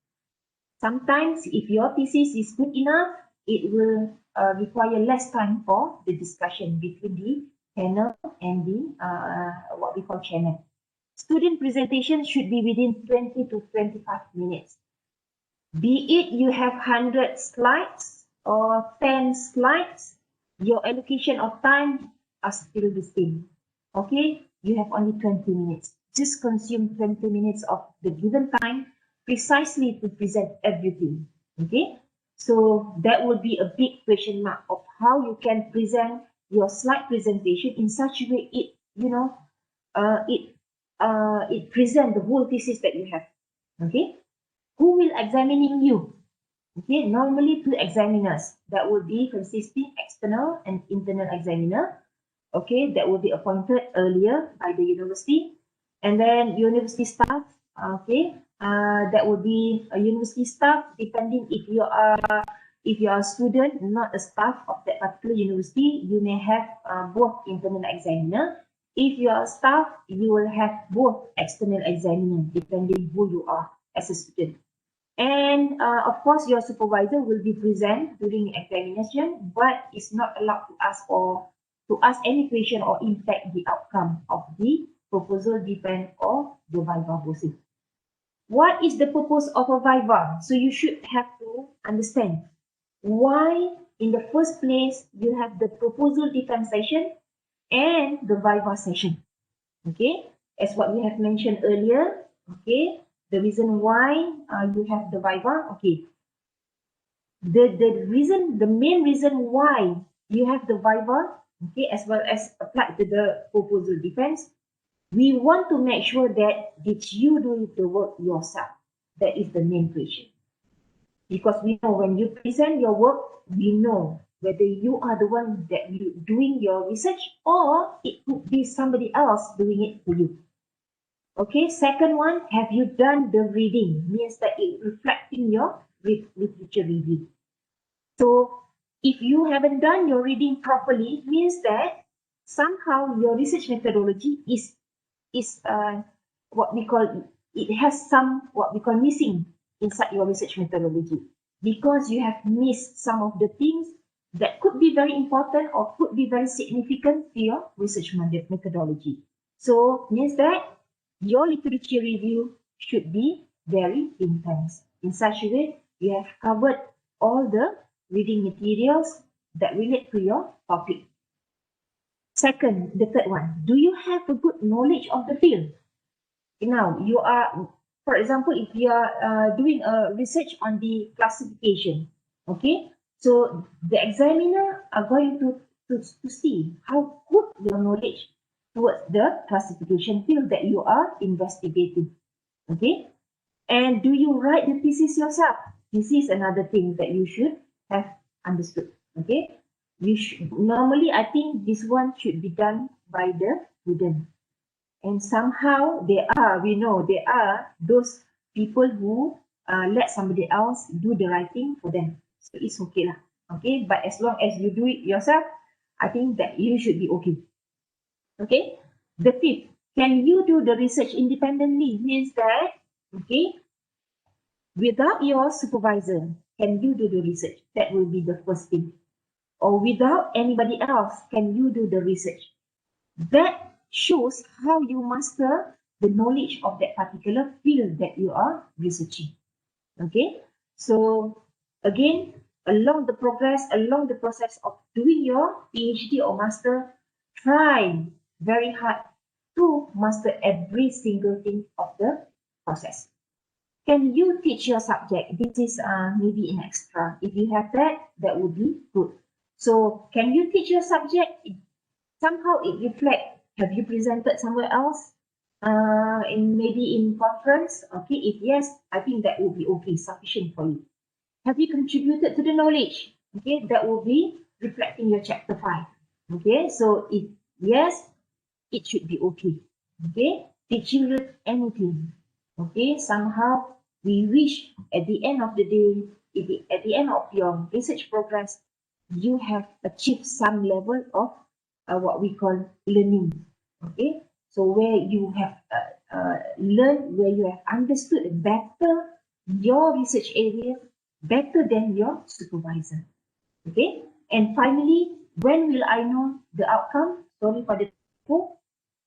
Sometimes if your thesis is good enough, it will require less time for the discussion between the panel and the what we call channel. Student presentation should be within 20 to 25 minutes. Be it you have 100 slides or 10 slides, your allocation of time are still the same. Okay, you have only 20 minutes. Just consume 20 minutes of the given time precisely to present everything. Okay, so that would be a big question mark of how you can present your slide presentation in such a way it present the whole thesis that you have. Okay, who will examining you? Okay, normally 2 examiners. That will be consisting external and internal examiner. Okay, that will be appointed earlier by the university. And then university staff. Okay, that will be a university staff depending if you are a student, not a staff of that particular university, you may have both internal examiner. If you are a staff, you will have both external examiner depending who you are as a student. And of course, your supervisor will be present during examination, but is not allowed to ask any question or impact the outcome of the proposal defense or the viva voce. What is the purpose of a Viva? So you should have to understand why in the first place you have the proposal defense session and the Viva session. Okay, as what we have mentioned earlier. Okay, the reason why you have the Viva. Okay, the main reason why you have the Viva, okay, as well as applied to the proposal defense, we want to make sure that did you do the work yourself? That is the main question. Because we know when you present your work, we know whether you are the one that you doing your research or it could be somebody else doing it for you. Okay, second one, have you done the reading? Means that it reflecting your literature review. So if you haven't done your reading properly, means that somehow your research methodology is what we call, it has some what we call missing inside your research methodology, because you have missed some of the things that could be very important or could be very significant to your research methodology. So means that your literature review should be very intense. In such a way, you have covered all the reading materials that relate to your topic. Second, the third one, do you have a good knowledge of the field? Now, you are, for example, if you are doing a research on the classification, okay? So the examiner are going to see how good your knowledge towards the classification field that you are investigating, okay? And do you write the thesis yourself? This is another thing that you should have understood, okay? Normally, I think this one should be done by the student. And somehow we know there are those people who let somebody else do the writing for them. So it's okay lah. Okay, but as long as you do it yourself, I think that you should be okay. Okay, the fifth, can you do the research independently? Means that, okay, without your supervisor, can you do the research? That will be the first thing. Or without anybody else, can you do the research? That shows how you master the knowledge of that particular field that you are researching. Okay, so again, along the process of doing your PhD or master, try very hard to master every single thing of the process. Can you teach your subject? This is maybe an extra. If you have that, that would be good. So can you teach your subject? Somehow it reflects, have you presented somewhere else? Maybe in conference? Okay, if yes, I think that will be okay, sufficient for you. Have you contributed to the knowledge? Okay, that will be reflecting your chapter 5. Okay, so if yes, it should be okay. Okay, did you learn anything? Okay, somehow we wish at the end of the day, at the end of your research progress, you have achieved some level of what we call learning. Okay, so where you have learned, where you have understood better your research area better than your supervisor. Okay, and finally, when will I know the outcome? Sorry for the typo.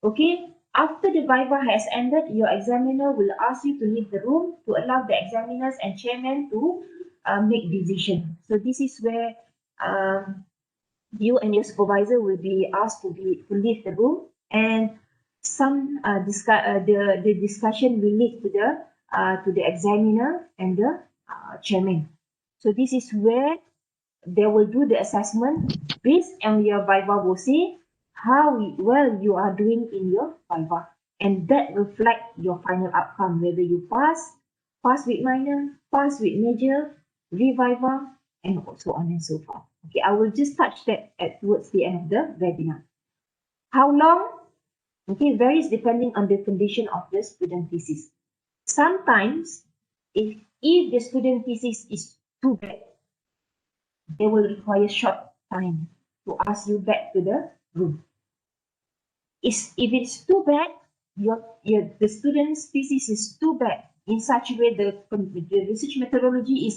Okay, after the Viva has ended, your examiner will ask you to leave the room to allow the examiners and chairman to make decision. So this is where you and your supervisor will be asked to leave the room, and some the discussion will lead to the examiner and the chairman. So this is where they will do the assessment based on your Viva, will say how well you are doing in your Viva, and that reflect your final outcome, whether you pass with minor, pass with major, reviva, and so on and so forth. Okay, I will just touch that towards the end of the webinar. How long? Okay, varies depending on the condition of the student thesis. Sometimes, if the student thesis is too bad, they will require short time to ask you back to the room. If it's too bad, the student's thesis is too bad, in such a way the research methodology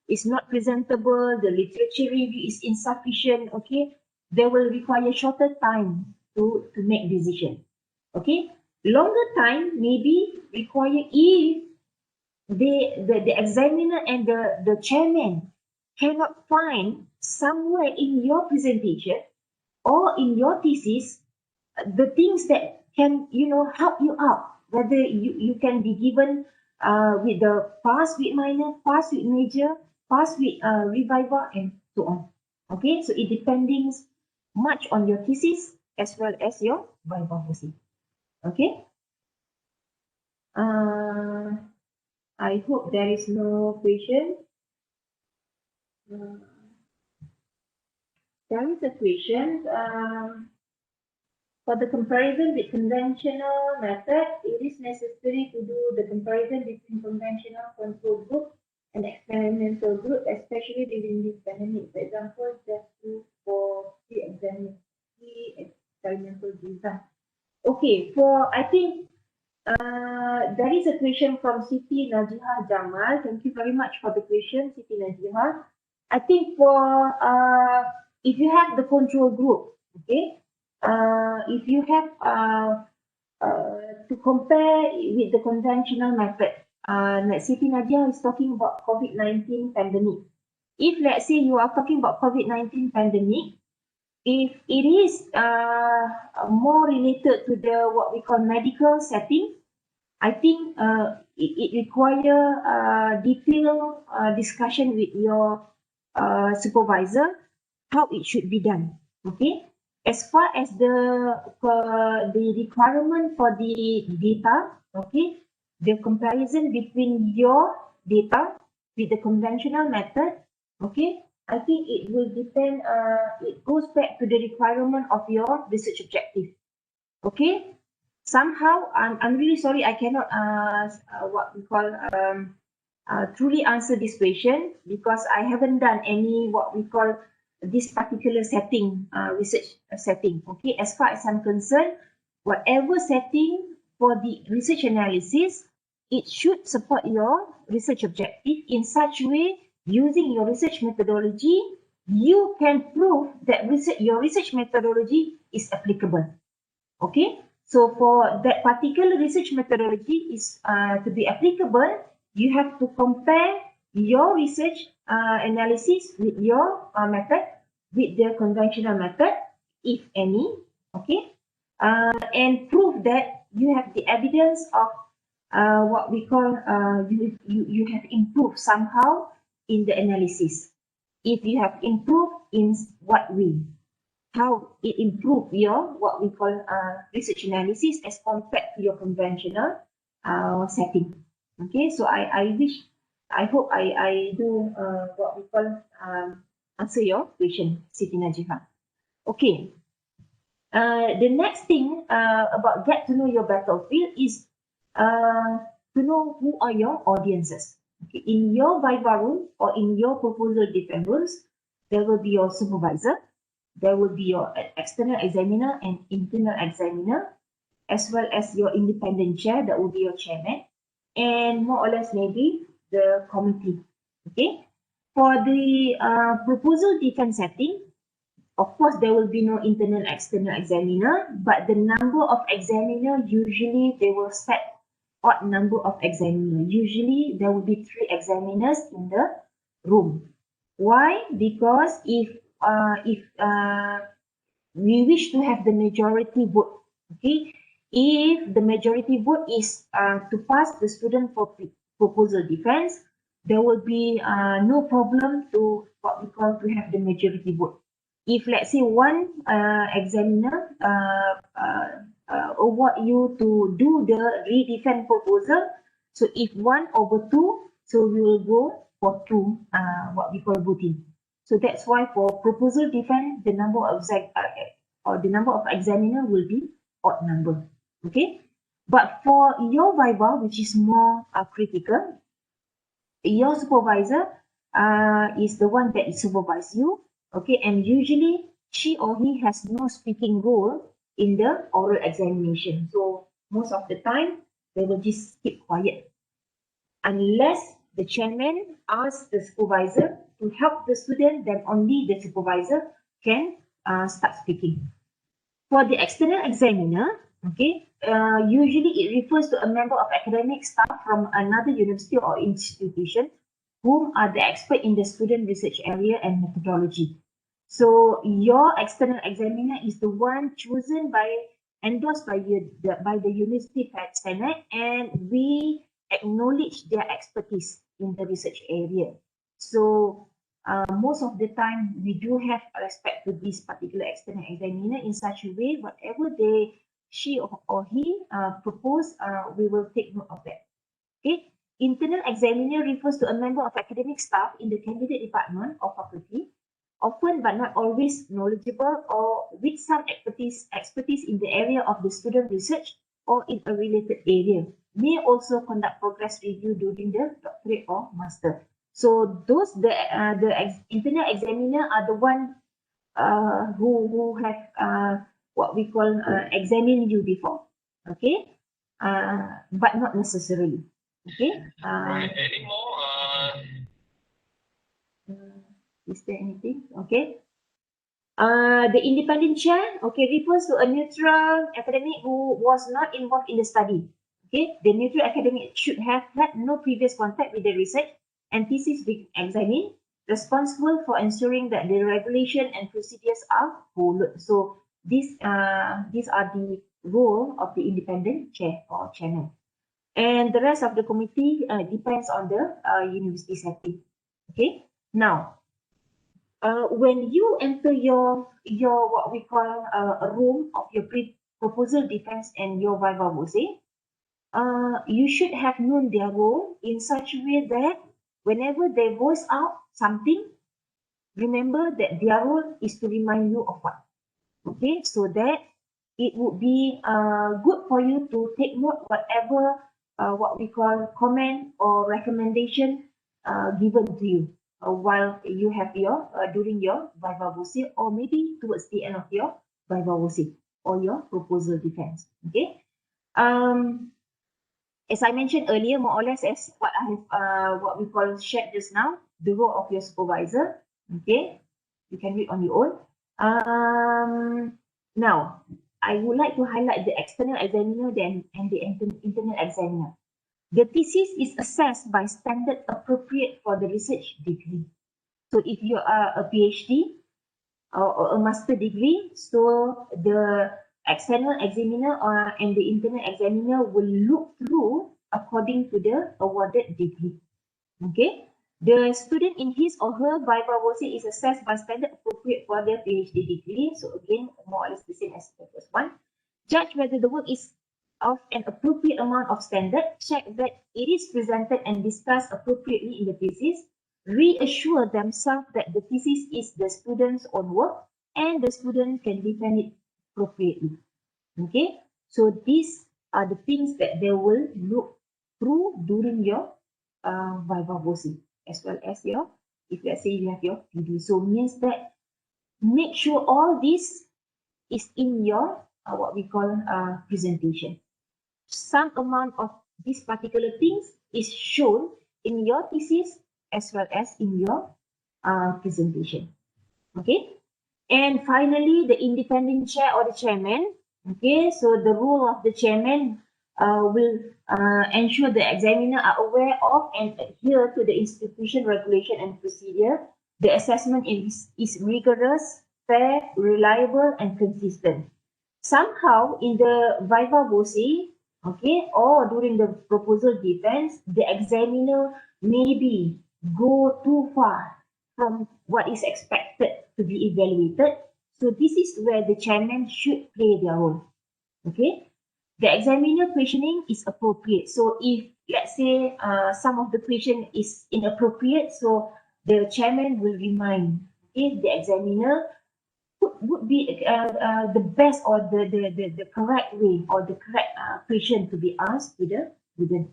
is not presentable, the literature review is insufficient, okay, they will require shorter time to make decision. Okay, longer time maybe require if the examiner and the chairman cannot find somewhere in your presentation or in your thesis the things that can help you out, whether you can be given with the pass with minor, pass with major, pass with reviva, and so on. Okay, so it depends much on your thesis as well as your viva thesis. Okay, I hope there is no question. There is a question. For the comparison with conventional method, it is necessary to do the comparison between conventional control group and experimental group, especially during this pandemic. For example, just do for the experimental design. Okay, I think there is a question from Siti Najiha Jamal. Thank you very much for the question, Siti Najiha. I think if you have the control group, okay, if you have to compare with the conventional method, like Siti Nadia is talking about COVID-19 pandemic. If let's say you are talking about COVID-19 pandemic, if it is more related to the what we call medical setting, I think it require detailed discussion with your supervisor how it should be done. Okay. As far as the requirement for the data, okay, the comparison between your data with the conventional method, okay, I think it will depend. It goes back to the requirement of your research objective. Okay. Somehow, I'm really sorry I cannot what we call truly answer this question because I haven't done any what we call this particular setting, research setting. Okay, as far as I'm concerned, whatever setting for the research analysis, it should support your research objective in such way using your research methodology, you can prove that your research methodology is applicable. Okay, so for that particular research methodology is to be applicable, you have to compare your research analysis with your method, with the conventional method, if any, okay, and prove that you have the evidence of what we call you have improved somehow in the analysis. If you have improved in what way, how it improved your what we call research analysis as compared to your conventional setting. Okay, so I hope I do what we call answer your question, Siti Najiha. Okay. The next thing about get to know your battlefield is to know who are your audiences. Okay. In your viva room or in your proposal defense rooms, there will be your supervisor, there will be your external examiner and internal examiner, as well as your independent chair, that will be your chairman, and more or less maybe the committee. Okay. For the proposal defense setting, of course, there will be no internal external examiner, but the number of examiner, usually they will set odd number of examiner. Usually there will be 3 examiners in the room. Why? Because if we wish to have the majority vote, okay, if the majority vote is to pass the student for proposal defense, there will be no problem to what we call to have the majority vote. If let's say one examiner award you to do the re-defend proposal, so if 1/2, so we will go for 2 what we call voting. So that's why for proposal defense, the number of examiner will be odd number. Okay, but for your viva, which is more critical, your supervisor is the one that supervise you. Okay, and usually she or he has no speaking role in the oral examination. So most of the time, they will just keep quiet. Unless the chairman asks the supervisor to help the student, then only the supervisor can start speaking. For the external examiner, Okay, usually it refers to a member of academic staff from another university or institution whom are the expert in the student research area and methodology. So your external examiner is the one chosen endorsed by the university senate, and we acknowledge their expertise in the research area. So most of the time we do have respect to this particular external examiner in such a way, whatever she or he propose, we will take note of that. Okay. Internal examiner refers to a member of academic staff in the candidate department or faculty, often but not always knowledgeable or with some expertise in the area of the student research or in a related area. May also conduct progress review during the doctorate or master. So internal examiner are the one who have what we call examine you before, okay, but not necessarily, okay. Is there anything? Okay. The independent chair, okay, refers to a neutral academic who was not involved in the study. Okay, the neutral academic should have had no previous contact with the research and thesis being examined, responsible for ensuring that the regulation and procedures are followed. So these are the role of the independent chair or chairman. And the rest of the committee depends on the university setting. Okay, now when you enter your what we call a room of your proposal defense and your viva voce, you should have known their role in such a way that whenever they voice out something, remember that their role is to remind you of what. Okay, so that it would be good for you to take note whatever what we call comment or recommendation given to you while you have your during your viva voce, or maybe towards the end of your viva voce or your proposal defense. Okay. As I mentioned earlier, more or less as what I have what we call shared just now, the role of your supervisor. Okay, you can read on your own. Now, I would like to highlight the external examiner and the internal examiner. The thesis is assessed by standard appropriate for the research degree. So if you are a PhD or a master degree, so the external examiner and the internal examiner will look through according to the awarded degree. Okay. The student in his or her viva voce is assessed by standard appropriate for their PhD degree. So again, more or less the same as the first one. Judge whether the work is of an appropriate amount of standard. Check that it is presented and discussed appropriately in the thesis. Reassure themselves that the thesis is the student's own work and the student can defend it appropriately. Okay, so these are the things that they will look through during your viva voce, as well as your, if let's say you have your PD. So means that make sure all this is in your what we call presentation. Some amount of these particular things is shown in your thesis as well as in your presentation. Okay, and finally the independent chair or the chairman. Okay, so the role of the chairman will ensure the examiner are aware of and adhere to the institution regulation and procedure. The assessment is rigorous, fair, reliable, and consistent. Somehow in the viva voce, okay, or during the proposal defense, the examiner maybe go too far from what is expected to be evaluated. So this is where the chairman should play their role. Okay, the examiner questioning is appropriate. So if let's say some of the question is inappropriate, so the chairman will remind the examiner would be the best or the correct way or the correct question to be asked to the student.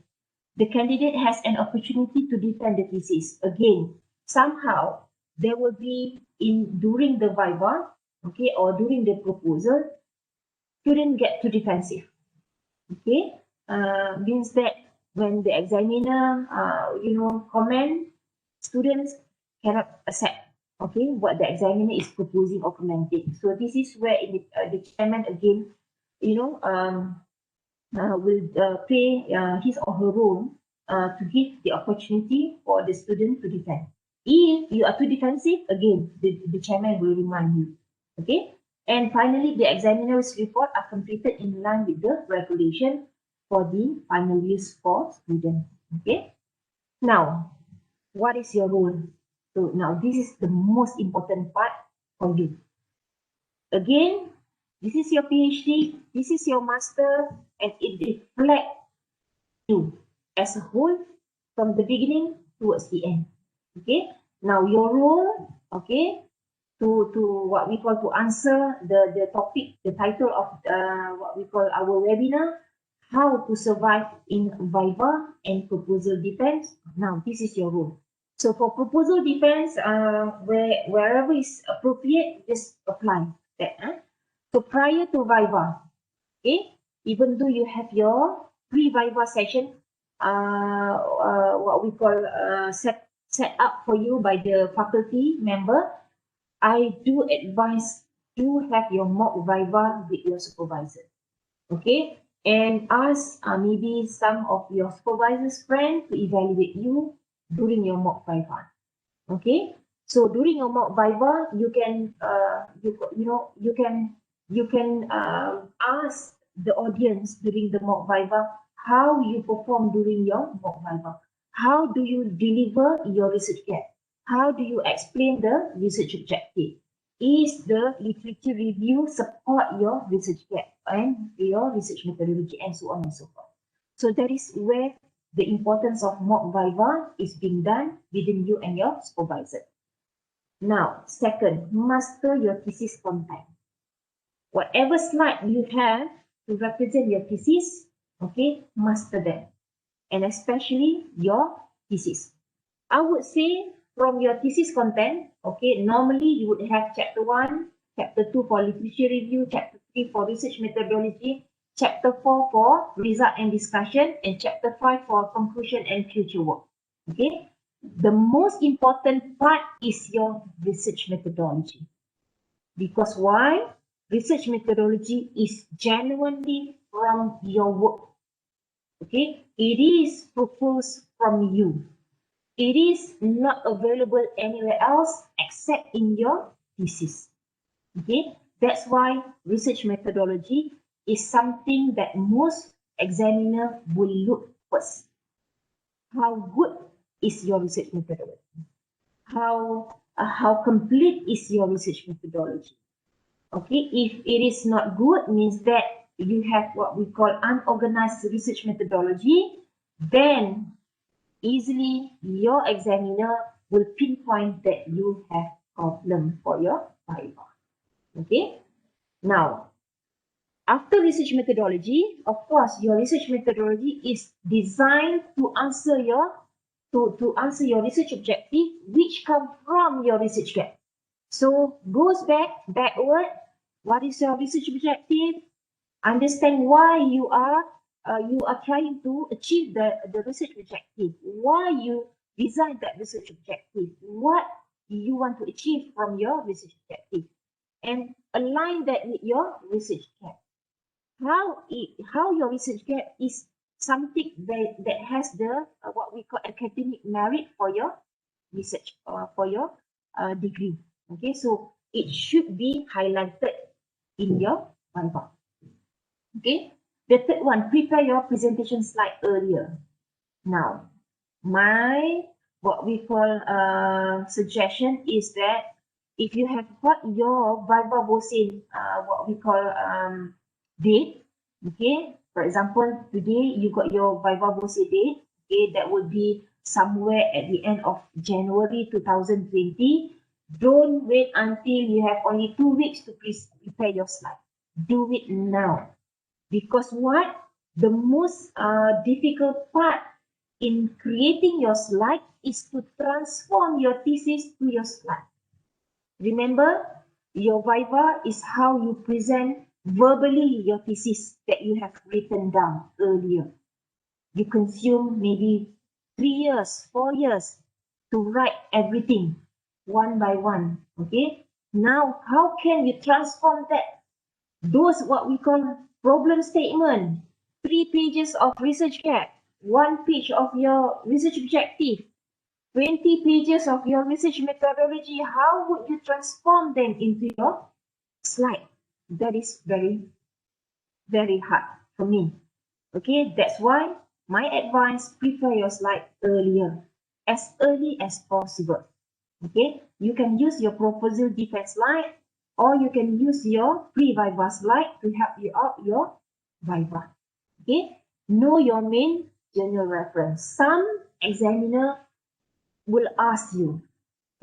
The candidate has an opportunity to defend the thesis. Again, somehow there will be during the viva, okay, or during the proposal, student get too defensive. Okay, means that when the examiner, comment, students cannot accept, okay, what the examiner is proposing or commenting. So this is where the chairman again will play his or her role to give the opportunity for the student to defend. If you are too defensive, again, the chairman will remind you. Okay. And finally, the examiner's report are completed in line with the regulation for the final use for students. Okay. Now, what is your role? So now this is the most important part for you. Again, this is your PhD, this is your master, and it reflects you as a whole from the beginning towards the end. Okay. Now your role, okay, to what we call to answer the topic, the title of what we call our webinar, how to survive in Viva and proposal defense. Now this is your role. So for proposal defense, wherever is appropriate, just apply that. So prior to Viva, okay, even though you have your pre-Viva session, what we call set up for you by the faculty member, I do advise to have your mock Viva with your supervisor. Okay, and ask maybe some of your supervisor's friends to evaluate you during your mock Viva. Okay, so during your mock Viva, you can ask the audience during the mock Viva how you perform during your mock Viva. How do you deliver your research gap? How do you explain the research objective? Is the literature review support your research gap and your research methodology and so on and so forth? So that is where the importance of mock Viva is being done within you and your supervisor. Now, second, master your thesis content. Whatever slide you have to represent your thesis, okay, master them. And especially your thesis. I would say from your thesis content, okay, normally you would have chapter 1, chapter 2 for literature review, chapter 3 for research methodology, chapter 4 for result and discussion, and chapter 5 for conclusion and future work. Okay, the most important part is your research methodology. Because why? Research methodology is genuinely from your work. Okay, it is proposed from you. It is not available anywhere else except in your thesis. Okay, that's why research methodology is something that most examiner will look first. How good is your research methodology? How complete is your research methodology? Okay, if it is not good, means that you have what we call unorganized research methodology, then easily your examiner will pinpoint that you have problem for your Viva. Okay, now after research methodology, of course, your research methodology is designed to answer your research objective, which come from your research gap. So goes backward. What is your research objective? Understand why you are trying to achieve the research objective. Why you design that research objective? What you want to achieve from your research objective, and align that with your research gap. How your research gap is something that has the what we call academic merit for your research or for your degree. Okay, so it should be highlighted in your Viva. Okay, the third one, prepare your presentation slide earlier. Now, my what we call suggestion is that if you have got your Viva Vosin what we call date, okay, for example, today you got your Viva Vosin date, okay, that would be somewhere at the end of January 2020. Don't wait until you have only 2 weeks to prepare your slide. Do it now. Because what? The most difficult part in creating your slide is to transform your thesis to your slide. Remember, your Viva is how you present verbally your thesis that you have written down earlier. You consume maybe 3 years, 4 years to write everything one by one. Okay. Now, how can you transform that? Those what we call problem statement, 3 pages of research gap, 1 page of your research objective, 20 pages of your research methodology. How would you transform them into your slide? That is very, very hard for me. Okay, that's why my advice, prepare your slide earlier, as early as possible. Okay, you can use your proposal defense slide, or you can use your pre-viva slide to help you out your viva. Okay, know your main journal reference. Some examiner will ask you,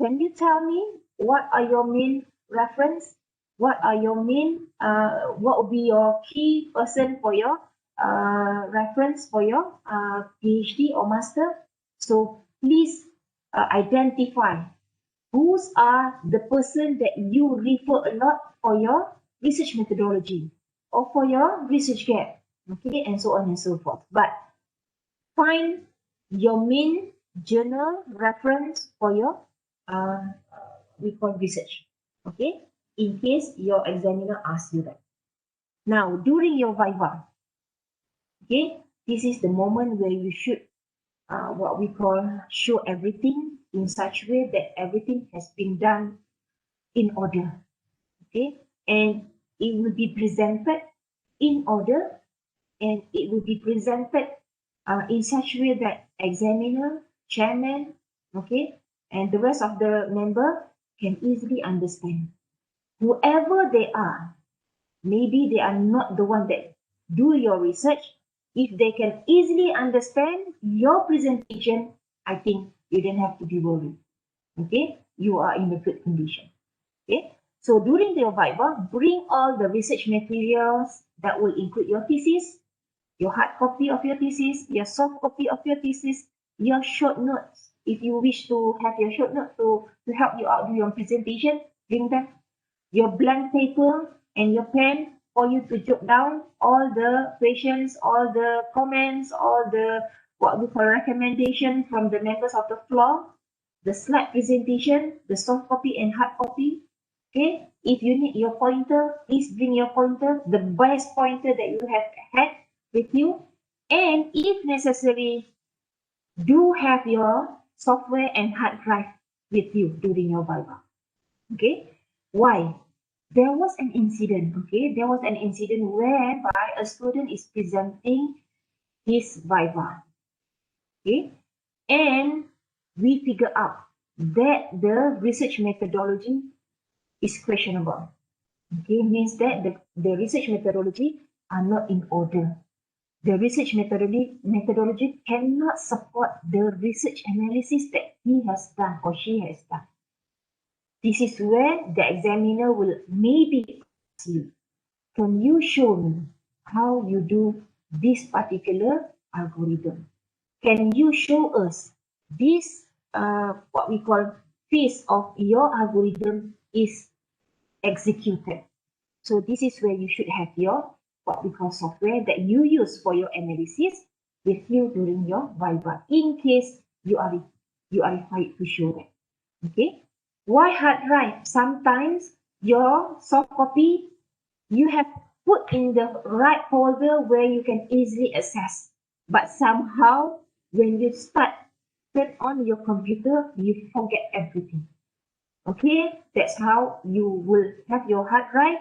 can you tell me what are your main reference? What are your main, what will be your key person for your reference for your PhD or master? So please identify whose are the person that you refer a lot for your research methodology or for your research gap, okay, and so on and so forth. But find your main journal reference for your we call research, okay, in case your examiner asks you that. Now, during your viva, okay, this is the moment where you should what we call show everything in such way that everything has been done in order, okay, and it will be presented in order, and it will be presented in such way that examiner, chairman, okay, and the rest of the member can easily understand. Whoever they are, maybe they are not the one that do your research. If they can easily understand your presentation, I think you don't have to be worried. Okay, you are in a good condition. Okay, so during your viva, bring all the research materials that will include your thesis, your hard copy of your thesis, your soft copy of your thesis, your short notes. If you wish to have your short note to help you out do your presentation, bring them. Your blank paper and your pen for you to jot down all the questions, all the comments, all the what we call recommendation from the members of the floor, the slide presentation, the soft copy and hard copy. Okay, if you need your pointer, please bring your pointer, the best pointer that you have had with you, and if necessary, do have your software and hard drive with you during your viva. Okay, why? There was an incident, okay? There was an incident whereby a student is presenting his viva, okay? And we figure out that the research methodology is questionable, okay? Means that the research methodology are not in order. The research methodology cannot support the research analysis that he has done or she has done. This is where the examiner will maybe ask you, can you show me how you do this particular algorithm? Can you show us this, what we call phase of your algorithm is executed? So this is where you should have your, what we call software that you use for your analysis with you during your viva, in case you are required to show that. Okay. Why hard drive? Sometimes your soft copy you have put in the right folder where you can easily access, but somehow when you turn on your computer, you forget everything. Okay, that's how you will have your hard drive,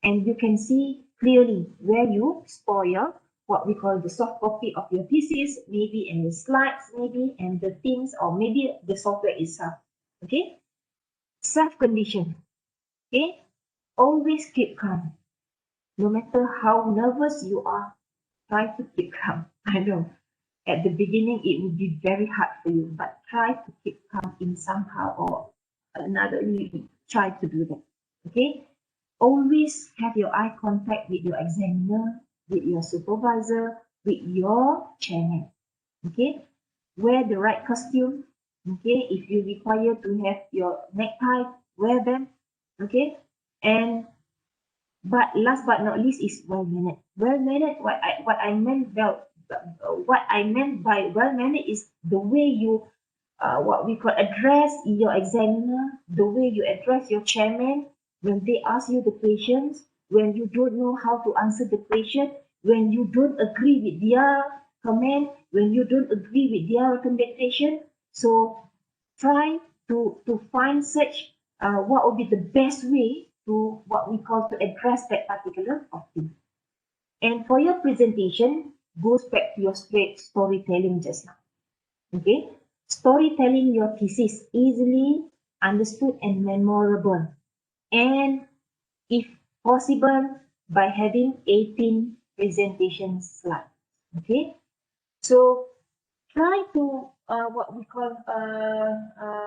and you can see clearly where you store your what we call the soft copy of your thesis, maybe and the slides, maybe and the things, or maybe the software itself. Okay. Self-condition, okay? Always keep calm. No matter how nervous you are, try to keep calm. I know at the beginning it will be very hard for you, but try to keep calm in somehow or another. You try to do that, okay? Always have your eye contact with your examiner, with your supervisor, with your chairman, okay? Wear the right costume. Okay, if you require to have your necktie, wear them. Okay, and but last but not least is well-mannered. Well-mannered, what I meant by well-mannered is the way you what we call address your examiner, the way you address your chairman when they ask you the questions, when you don't know how to answer the question, when you don't agree with their comment, when you don't agree with their recommendation. So try to find such what would be the best way to what we call to address that particular topic. And for your presentation, goes back to your storytelling just now. Okay, storytelling your thesis easily understood and memorable, and if possible by having 18 presentation slides. Okay, so try to what we call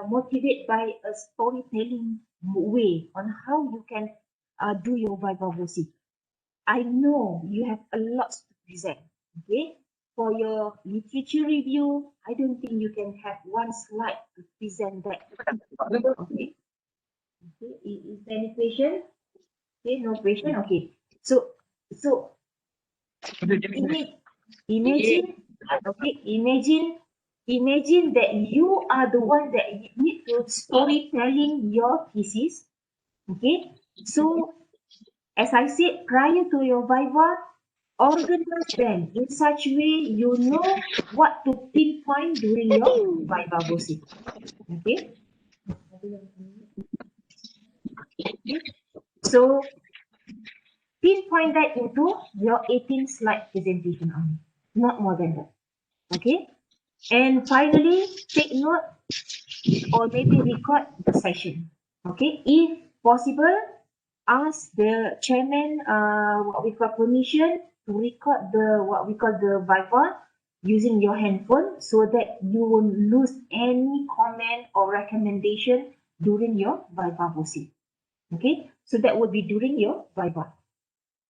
motivate by a storytelling way on how you can do your viva voce. I know you have a lot to present. Okay, for your literature review, I don't think you can have one slide to present that. Okay, okay. Is there any question? Okay, no question. Okay, so imagine, okay, imagine that you are the one that need to storytelling your thesis. Okay, so as I said prior to your viva, organize them in such way you know what to pinpoint during your viva voce. Okay. Okay. So pinpoint that into your 18 slide presentation only, not more than that. Okay. And finally, take note or maybe record the session. Okay. If possible, ask the chairman what we call permission to record the what we call the viva using your handphone so that you won't lose any comment or recommendation during your viva voce. Okay, so that would be during your viva.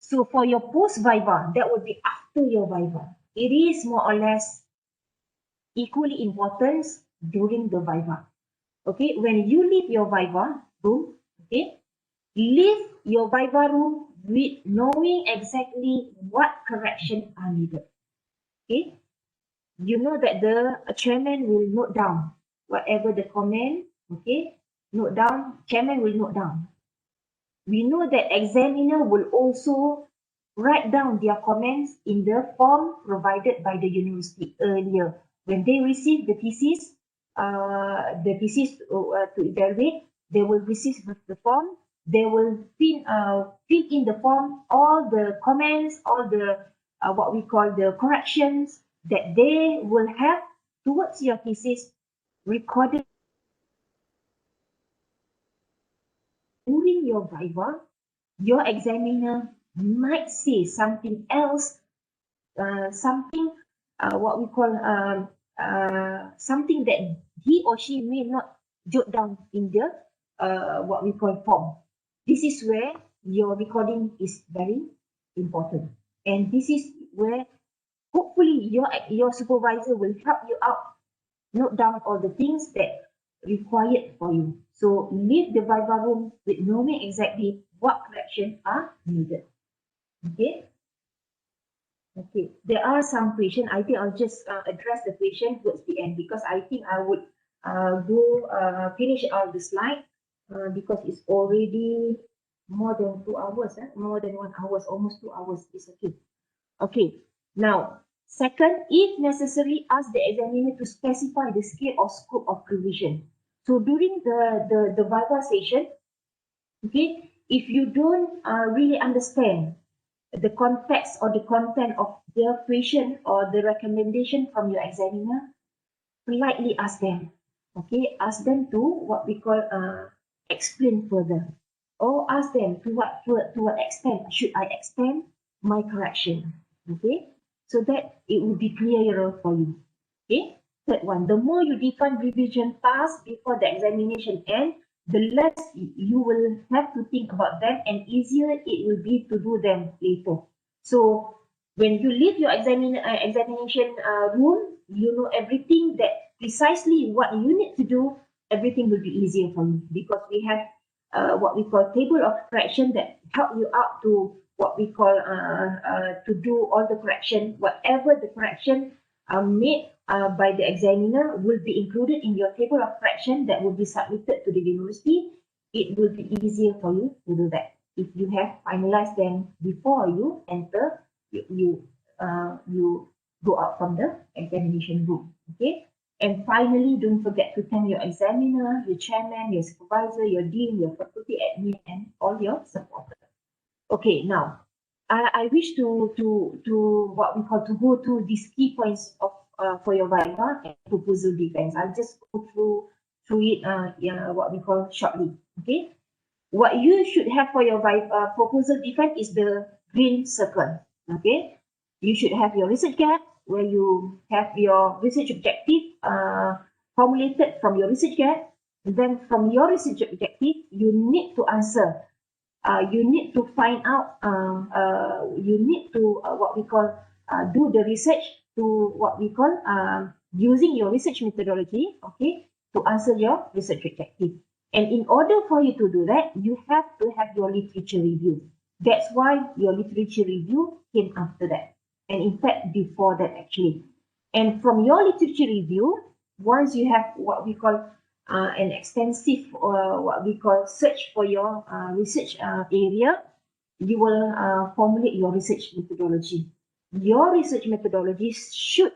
So for your post viva, that would be after your viva. It is more or less equally important during the viva. Okay, when you leave your viva room, okay, leave your viva room with knowing exactly what corrections are needed. Okay, you know that the chairman will note down whatever the comment. Okay, note down. Chairman will note down. We know that examiner will also write down their comments in the form provided by the university earlier. When they receive the thesis to evaluate, they will receive the form. They will fill in the form all the comments, all the what we call the corrections that they will have towards your thesis recorded during your viva. Your examiner might say something else, something what we call something that he or she may not jot down in the what we call form. This is where your recording is very important, and this is where hopefully your supervisor will help you out, note down all the things that required for you. So leave the viva room with knowing exactly what corrections are needed. Okay. Okay. There are some questions. I think I'll just address the question towards the end because I think I would finish all the slide because it's already more than 2 hours. More than 1 hour, almost 2 hours. It's okay. Okay. Now, second, if necessary, ask the examiner to specify the scale or scope of revision. So during the viva session, okay, if you don't really understand the context or the content of the question or the recommendation from your examiner, politely ask them. Okay, ask them to what we call explain further, or ask them to what extent should I extend my correction. Okay, so that it will be clearer for you. Okay, third one, the more you define revision tasks before the examination end, the less you will have to think about them and easier it will be to do them later. So when you leave your examination room, you know everything that precisely what you need to do, everything will be easier for you because we have what we call table of correction that help you out to what we call to do all the correction, whatever the correction made by the examiner will be included in your table of correction that will be submitted to the university. It will be easier for you to do that. if you have finalized them before you enter, you go out from the examination room. Okay. And finally, don't forget to thank your examiner, your chairman, your supervisor, your dean, your faculty admin, and all your supporters. Okay, now I wish to what we call to go through these key points of for your Viva and proposal defense. I'll just go through it what we call shortly. Okay, what you should have for your Viva proposal defense is the green circle. Okay, you should have your research gap where you have your research objective formulated from your research gap. Then from your research objective, you need to answer. You need to find out. You need to what we call do the research to what we call using your research methodology. Okay, to answer your research objective. And in order for you to do that, you have to have your literature review. That's why your literature review came after that. And in fact, before that actually. And from your literature review, once you have what we call an extensive what we call search for your research area, you will formulate your research methodology. Your research methodology should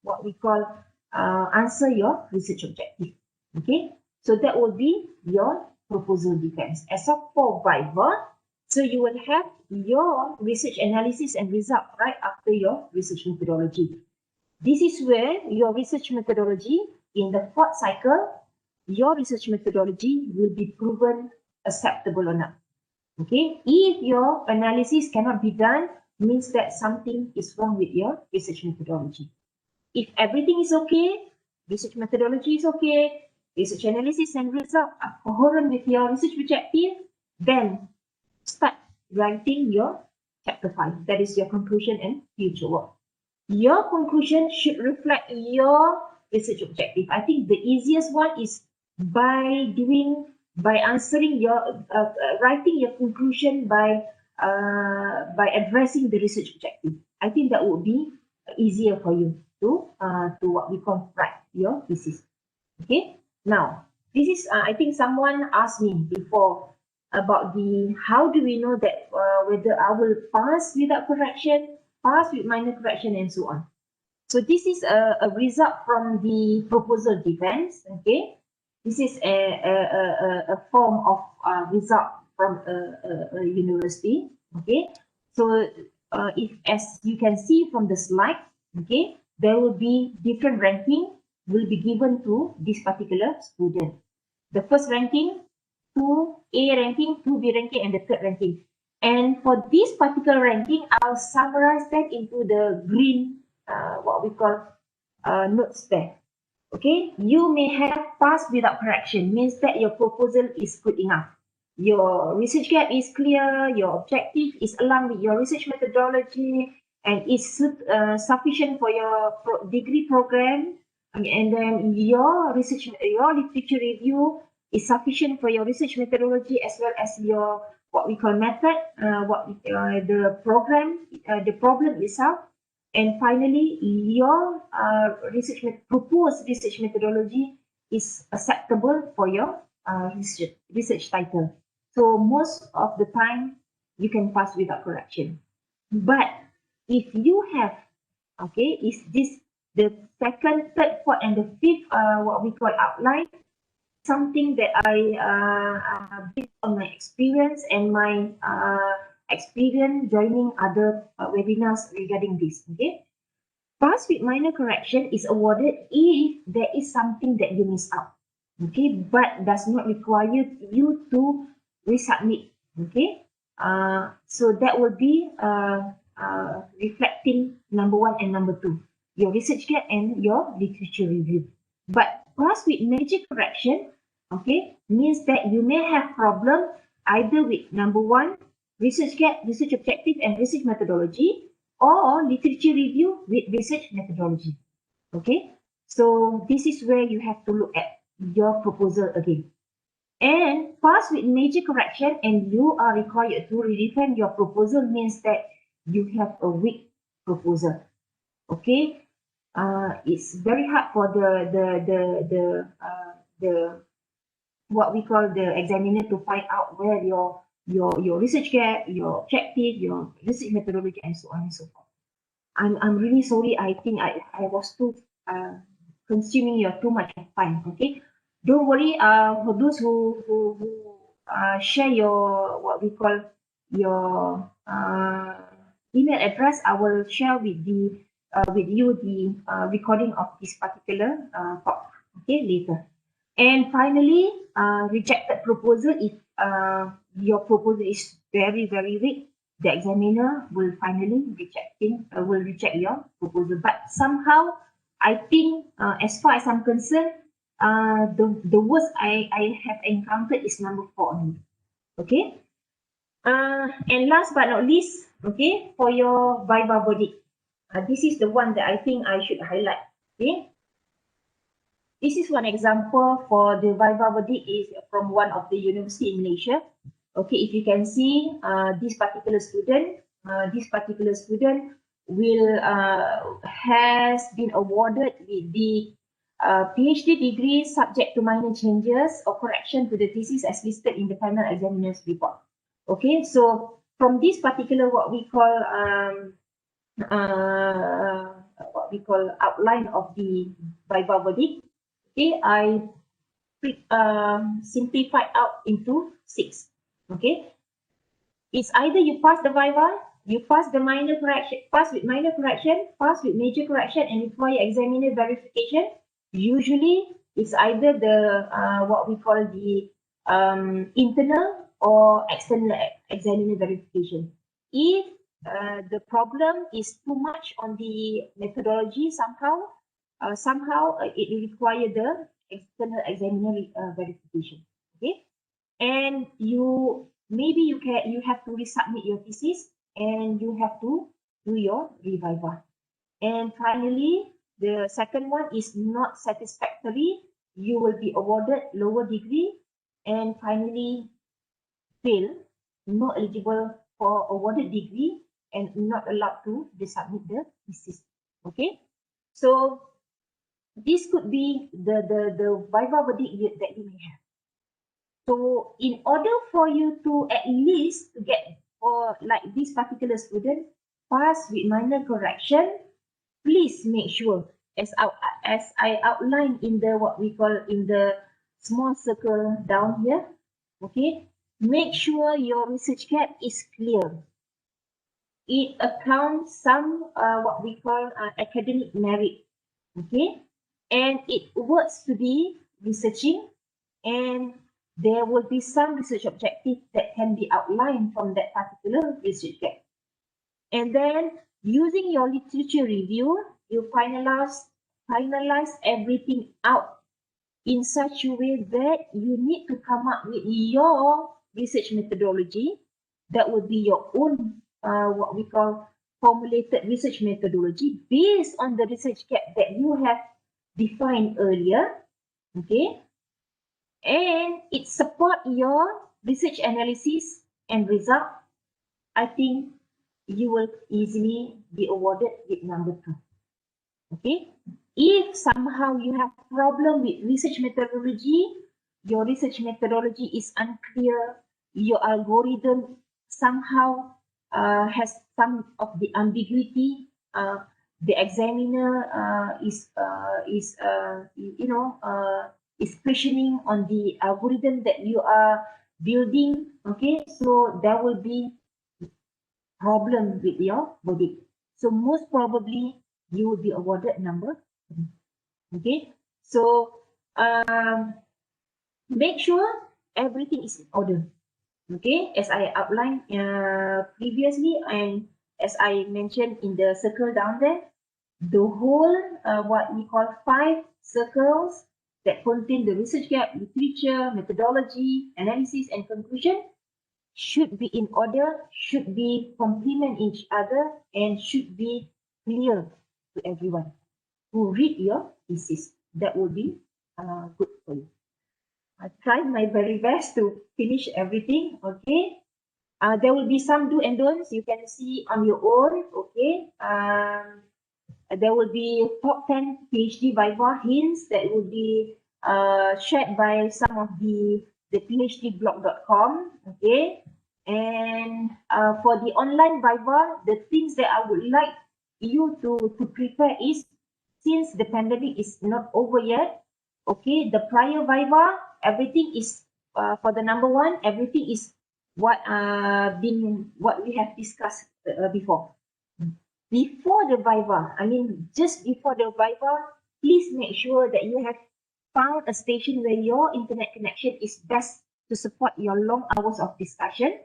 what we call answer your research objective. Okay, so that will be your proposal defense. As of for Viva, so you will have your research analysis and result right after your research methodology. This is where your research methodology in the fourth cycle, your research methodology will be proven acceptable or not. Okay, if your analysis cannot be done, means that something is wrong with your research methodology. If everything is okay, research methodology is okay, research analysis and result are coherent with your research objective, then start writing your chapter 5. That is your conclusion and future work. Your conclusion should reflect your research objective. I think the easiest one is by answering your writing your conclusion by addressing the research objective. I think that would be easier for you to what we call write your thesis. Okay. Now this is I think someone asked me before about the how do we know that whether I will pass without correction, pass with minor correction, and so on. So this is a result from the proposal defense. Okay, this is a form of result from a university. Okay, so if as you can see from the slide, okay, there will be different ranking will be given to this particular student. The first ranking, 2A ranking, 2B ranking, and the third ranking. And for this particular ranking, I'll summarize that into the green, what we call notes there. Okay, you may have passed without correction, means that your proposal is good enough. Your research gap is clear, your objective is aligned with your research methodology, and is sufficient for your degree program. And then your literature review is sufficient for your research methodology as well as your what we call method, the program, the problem itself, and finally your proposed research methodology is acceptable for your research title. So most of the time you can pass without correction. But if you have, okay, is this the second, third, fourth, and the fifth, what we call outline, something that I based on my experience and my experience joining other webinars regarding this. Okay, pass with minor correction is awarded if there is something that you miss out. Okay, but does not require you to resubmit. Okay, so that will be reflecting number 1 and number 2, your research gap and your literature review. But pass with major correction, okay, means that you may have problem either with number 1, research gap, research objective, and research methodology, or literature review with research methodology. Okay, so this is where you have to look at your proposal again. And pass with major correction and you are required to redefine your proposal means that you have a weak proposal. Okay, it's very hard for the what we call the examiner to find out where your your research gap, your objective, your research methodology, and so on and so forth. I'm really sorry. I think I was too consuming your too much time. Okay, don't worry. For those who share your what we call your email address, I will share with you the recording of this particular talk. Okay, later. And finally, rejected proposal. If your proposal is very weak, the examiner will finally reject your proposal. But somehow, I think, as far as I'm concerned, the worst I have encountered is number 4 only. Okay. And last but not least, okay, for your Viva verdict, this is the one that I think I should highlight. Okay. This is one example for the Viva verdict is from one of the university in Malaysia. Okay, if you can see, this particular student will has been awarded with the PhD degree subject to minor changes or correction to the thesis as listed in the final examiner's report. Okay, so from this particular what we call outline of the Viva verdict, okay, I simplified out into 6. Okay, it's either you pass the Viva, you pass the minor correction, pass with minor correction, pass with major correction, and require examiner verification. Usually, it's either the what we call the internal or external examiner verification. If the problem is too much on the methodology, somehow it require the external examiner verification. Okay, and you have to resubmit your thesis and you have to do your reviva. And finally, the second one is not satisfactory. You will be awarded lower degree, and finally fail, not eligible for awarded degree and not allowed to resubmit the thesis. Okay, so this could be the Viva verdict that you may have. So in order for you to at least get, or like this particular student, pass with minor correction, please make sure, as I outlined in the what we call in the small circle down here, okay, make sure your research gap is clear. It accounts some what we call academic merit, okay, and it works to be researching, and there will be some research objective that can be outlined from that particular research gap. And then using your literature review, you finalize everything out in such a way that you need to come up with your research methodology that would be your own what we call formulated research methodology based on the research gap that you have defined earlier. Okay, and it support your research analysis and result. I think you will easily be awarded with number 2. Okay, if somehow you have problem with research methodology, your research methodology is unclear, your algorithm somehow has some of the ambiguity, the examiner is questioning on the algorithm that you are building. Okay, so there will be problem with your verdict. So most probably you will be awarded number 3. Okay, so make sure everything is in order. Okay, as I outlined previously, and as I mentioned in the circle down there, the whole what we call 5 circles that contain the research gap, literature, methodology, analysis, and conclusion should be in order, should be complement each other, and should be clear to everyone who read your thesis. That will be good for you. I tried my very best to finish everything. Okay, there will be some do and don'ts you can see on your own. Okay, there will be top 10 PhD Viva hints that will be shared by some of the PhDblog.com. Okay, And for the online Viva, the things that I would like you to prepare is, since the pandemic is not over yet, okay, the prior Viva, everything is for the number one, everything is what we have discussed before. Before the Viva, just before the Viva, please make sure that you have found a station where your internet connection is best to support your long hours of discussion.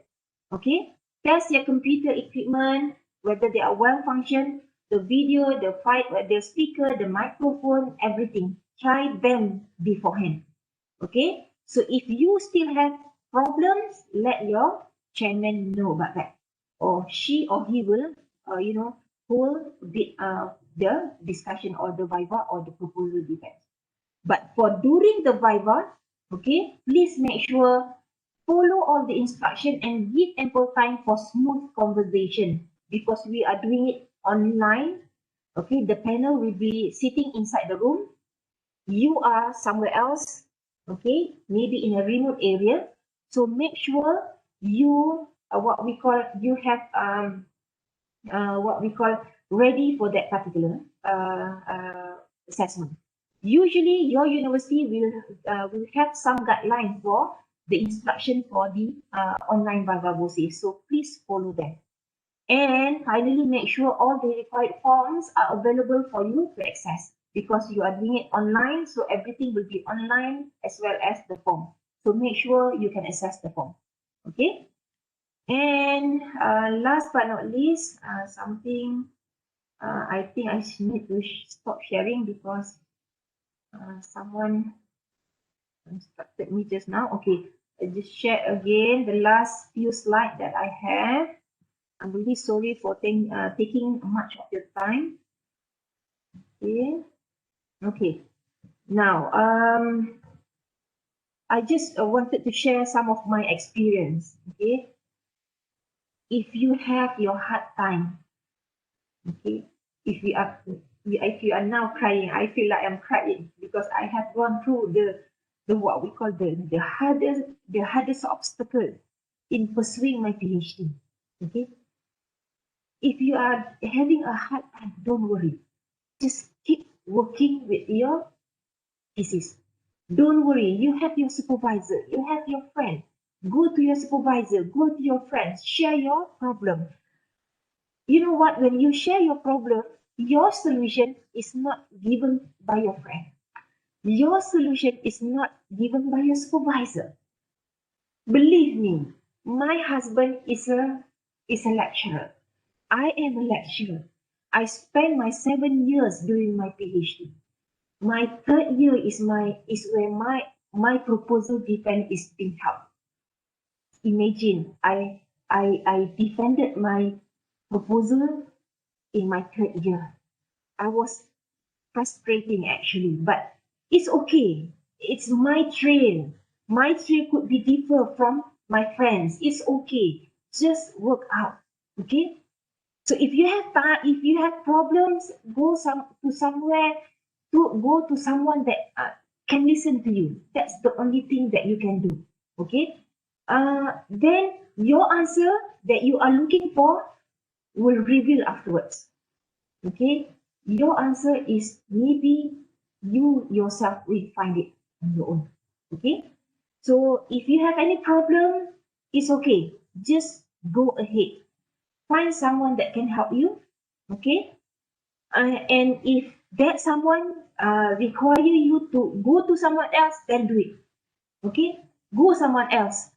Okay, test your computer equipment, whether they are well functioned, the video, the speaker, the microphone, everything. Try them beforehand. Okay, so if you still have problems, let your chairman know about that, or she or he will, hold the discussion or the Viva or the proposal defense. But for during the Viva, okay, please make sure follow all the instruction and give ample time for smooth conversation, because we are doing it online. Okay, the panel will be sitting inside the room. You are somewhere else, okay, maybe in a remote area. So make sure you have what we call ready for that particular assessment. Usually, your university will have some guidelines for the instruction for the online Viva. So please follow them. And finally, make sure all the required forms are available for you to access, because you are doing it online, so everything will be online as well as the form. So make sure you can access the form. Okay. And last but not least, something I think I need to stop sharing, because someone instructed me just now. Okay, I just share again the last few slides that I have. I'm really sorry for taking much of your time. Okay. Now, I just wanted to share some of my experience. Okay. If you have your hard time, okay, if you are now crying, I feel like I'm crying, because I have gone through the what we call the hardest obstacle in pursuing my PhD. Okay. If you are having a hard time, don't worry. Just keep working with your thesis. Don't worry. You have your supervisor. You have your friend. Go to your supervisor. Go to your friends. Share your problem. You know what? When you share your problem, your solution is not given by your friend. Your solution is not given by your supervisor. Believe me, my husband is a lecturer. I am a lecturer. I spent my 7 years doing my PhD. My third year is where my proposal defense is being held. Imagine I defended my proposal in my third year. I was frustrating actually, but it's okay. It's my trail. My trail could be different from my friends. It's okay. Just work out. Okay. So if you have time, if you have problems, go to someone that can listen to you. That's the only thing that you can do. Okay. Then your answer that you are looking for will reveal afterwards. Okay. Your answer is maybe you yourself will find it on your own. Okay. So if you have any problem, it's okay. Just go ahead. Find someone that can help you. Okay. And if that someone require you to go to someone else, then do it. Okay. Go someone else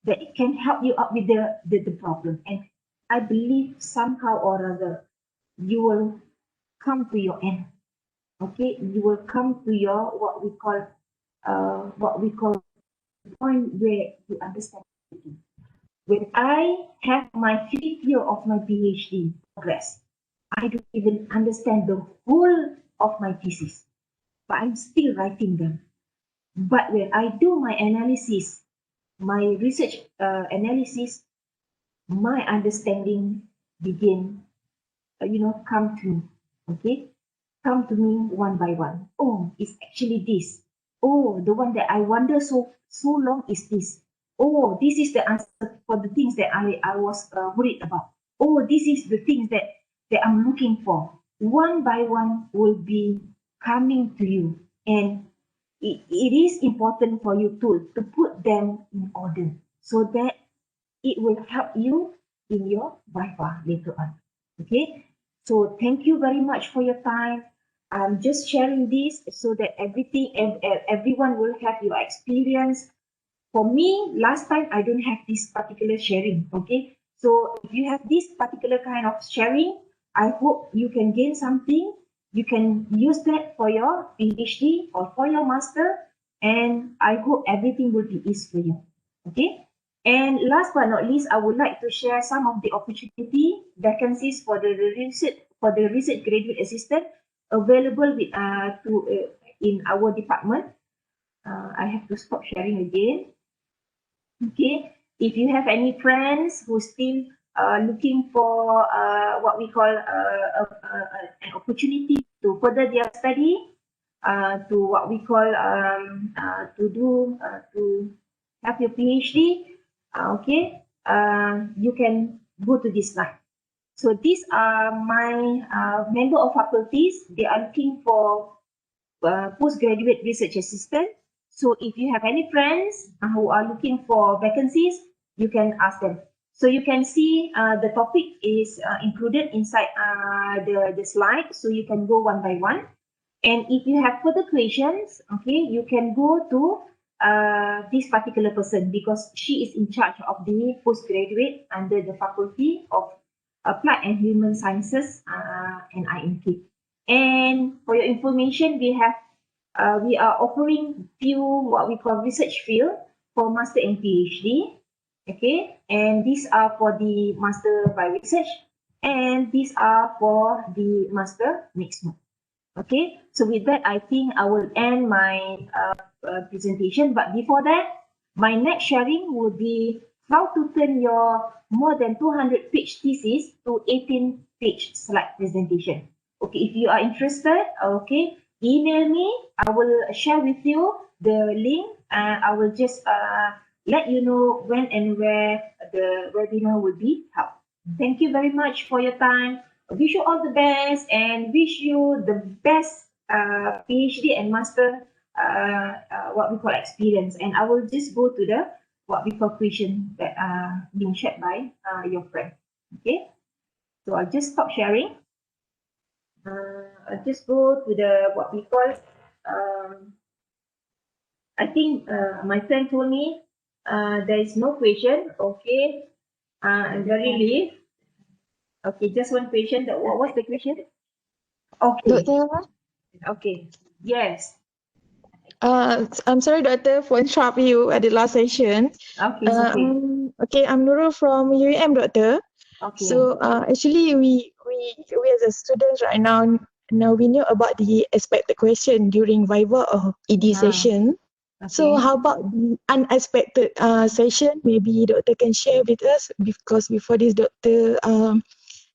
that can help you out with the problem. And I believe somehow or other you will come to your end. Okay, you will come to your what we call point where you understand. When I have my 5th year of my PhD progress, I don't even understand the whole of my thesis, but I'm still writing them. But when I do my analysis, my research analysis, my understanding begin, come to me. Okay, come to me one by one. Oh, it's actually this. Oh, the one that I wonder so long is this. oh, this is the answer for the things that I was worried about. Oh, this is the things that I'm looking for. One by one will be coming to you. And it is important for you to put them in order so that it will help you in your Viva later on. Okay, so thank you very much for your time. I'm just sharing this so that everyone will have your experience. For me, last time I don't have this particular sharing. Okay, so if you have this particular kind of sharing, I hope you can gain something. You can use that for your PhD or for your master, and I hope everything will be easy for you. Okay. And last but not least, I would like to share some of the opportunity vacancies for the research graduate assistant available in our department. I have to stop sharing again. Okay, if you have any friends who still looking for what we call an opportunity to further their study, to what we call to have your PhD, okay, you can go to this line. So these are my member of faculties. They are looking for postgraduate research assistant. So if you have any friends who are looking for vacancies, you can ask them. So you can see the topic is included inside the slide. So you can go one by one. And if you have further questions, okay, you can go to this particular person because she is in charge of the postgraduate under the Faculty of Applied and Human Sciences and IMK. And for your information, we are offering few what we call research field for master and PhD. Okay, and these are for the master by research, and these are for the master next month. Okay, so with that, I think I will end my presentation. But before that, my next sharing will be how to turn your more than 200 page thesis to 18 page slide presentation. Okay, if you are interested, okay, email me. I will share with you the link and I will just let you know when and where the webinar will be held. Thank you very much for your time. I wish you all the best and wish you the best PhD and master what we call experience. And I will just go to the what we call question that are being shared by your friend. Okay, so I'll just stop sharing. I'll just go to the what we call. I think my friend told me there is no question. Okay, I'm very relieved. Okay, just one question. What's the question? Okay. Doctor, Okay. Yes. I'm sorry, Doctor, for interrupt you at the last session. Okay. It's okay. I'm Nurul from UAM, Doctor. Okay. So actually, we as a students right now we knew about the expected question during Viva or ED session. Okay. So how about the unexpected session? Maybe Doctor can share with us because before this, Doctor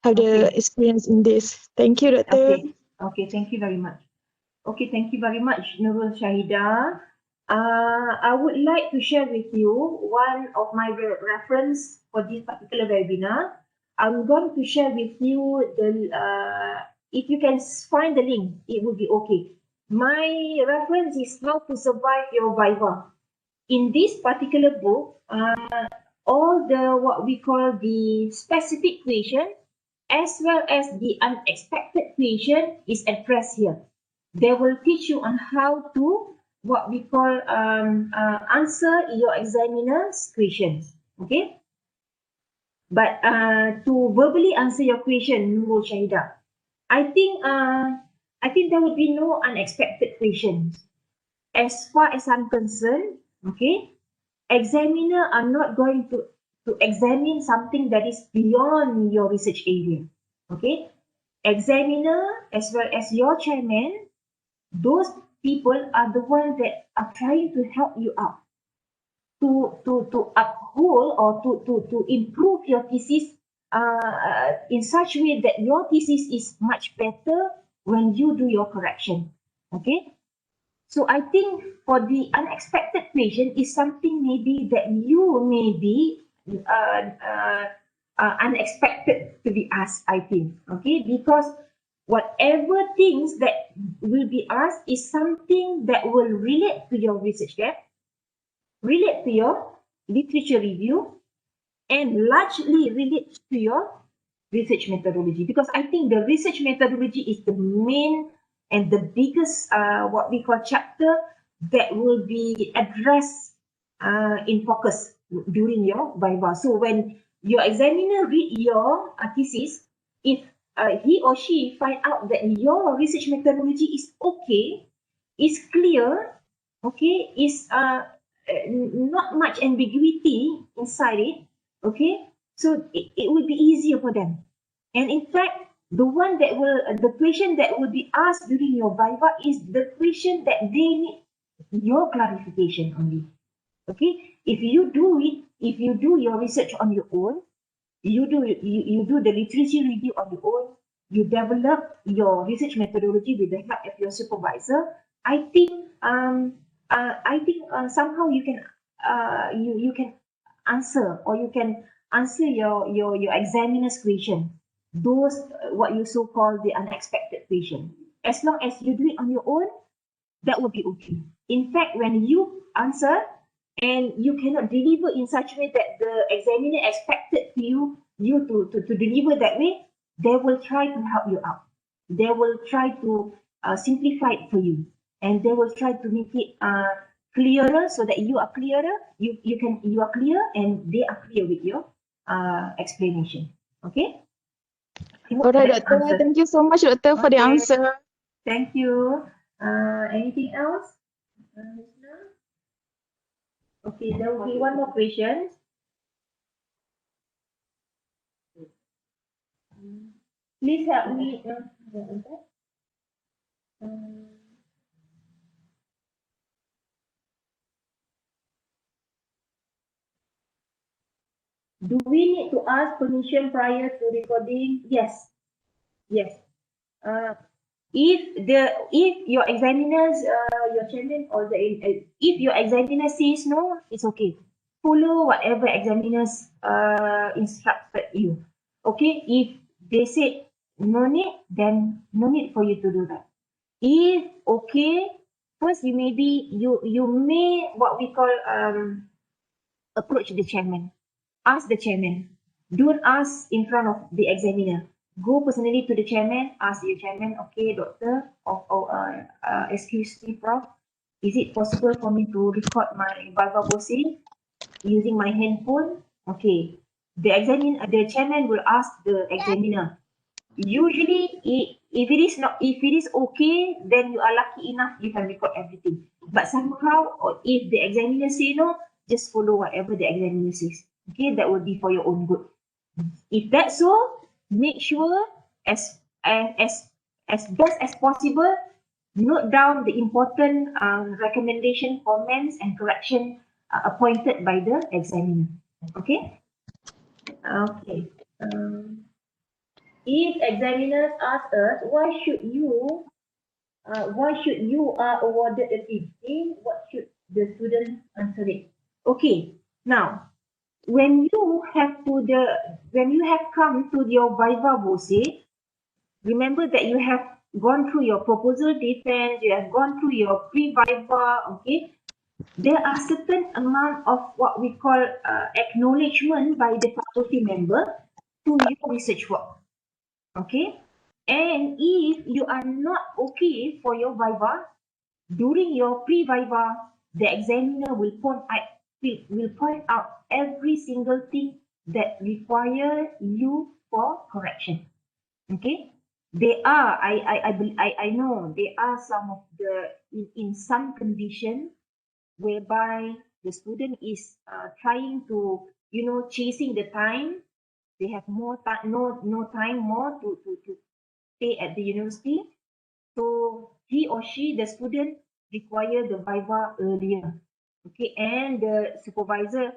have the experience in this. Thank you, Doctor. Okay. Okay. Thank you very much. Okay. Thank you very much, Nurul Shahida. I would like to share with you one of my reference for this particular webinar. I'm going to share with you the if you can find the link, it would be okay. My reference is How to Survive Your Viva. In this particular book, all the what we call the specific question as well as the unexpected question is addressed here. They will teach you on how to what we call answer your examiner's questions. Okay. But to verbally answer your question, Nurul Shahida, I think there would be no unexpected questions. As far as I'm concerned, okay, examiner are not going to examine something that is beyond your research area. Okay, examiner as well as your chairman, those people are the ones that are trying to help you out to uphold or to improve your thesis in such a way that your thesis is much better when you do your correction. Okay, So I think for the unexpected question is something maybe that you may be unexpected to be asked, I think. Okay, because whatever things that will be asked is something that will relate to your research gap, relate to your literature review, and largely relate to your research methodology. Because I think the research methodology is the main and the biggest what we call chapter that will be addressed in focus during your viva. So when your examiner read your thesis, if he or she find out that your research methodology is okay, is clear, okay, is not much ambiguity inside it, okay, so it will be easier for them. And in fact, the question that will be asked during your viva is the question that they need your clarification only. Okay, if you do your research on your own, you do the literature review on your own, you develop your research methodology with the help of your supervisor, I think somehow you can you can answer, or you can answer your examiner's question, those what you so call the unexpected question. As long as you do it on your own, that will be okay. In fact, when you answer and you cannot deliver in such a way that the examiner expected you to deliver that way, they will try to help you out. They will try to simplify it for you, and they will try to make it clearer so that you are clearer. You are clear, and they are clear with your explanation. Okay. All right, Doctor. Thank you so much, Doctor, for the Okay. answer. Thank you. Anything else? Okay, there will be one more question. Please help me. Do we need to ask permission prior to recording? Yes. Yes. If your examiners, your chairman, or if your examiner says no, it's okay. Follow whatever examiners instructed you. Okay, if they said no need, then no need for you to do that. If okay, first you may what we call approach the chairman. Ask the chairman. Don't ask in front of the examiner. Go personally to the chairman. Ask your chairman, okay, doctor, excuse me, prof, is it possible for me to record my viva voce using my handphone? Okay. The chairman will ask the examiner. Usually, if it is okay, then you are lucky enough you can record everything. But somehow, or if the examiner say no, just follow whatever the examiner says. Okay, that will be for your own good. If that's so, make sure as best as possible, note down the important recommendation, comments, and correction appointed by the examiner. Okay. Okay. If examiners ask us why should you are awarded a PhD, what should the student answer it? Okay. Now, when you have come to your viva voce, remember that you have gone through your proposal defense, you have gone through your pre-viva, okay? There are certain amount of what we call acknowledgement by the faculty member to your research work, okay? And if you are not okay for your viva, during your pre-viva, the examiner will point out every single thing that require you for correction. Okay, I know there are some of the in some condition whereby the student is trying to chasing the time. They have more time, no time more to stay at the university. So he or she, the student, require the viva earlier. Okay, and the supervisor,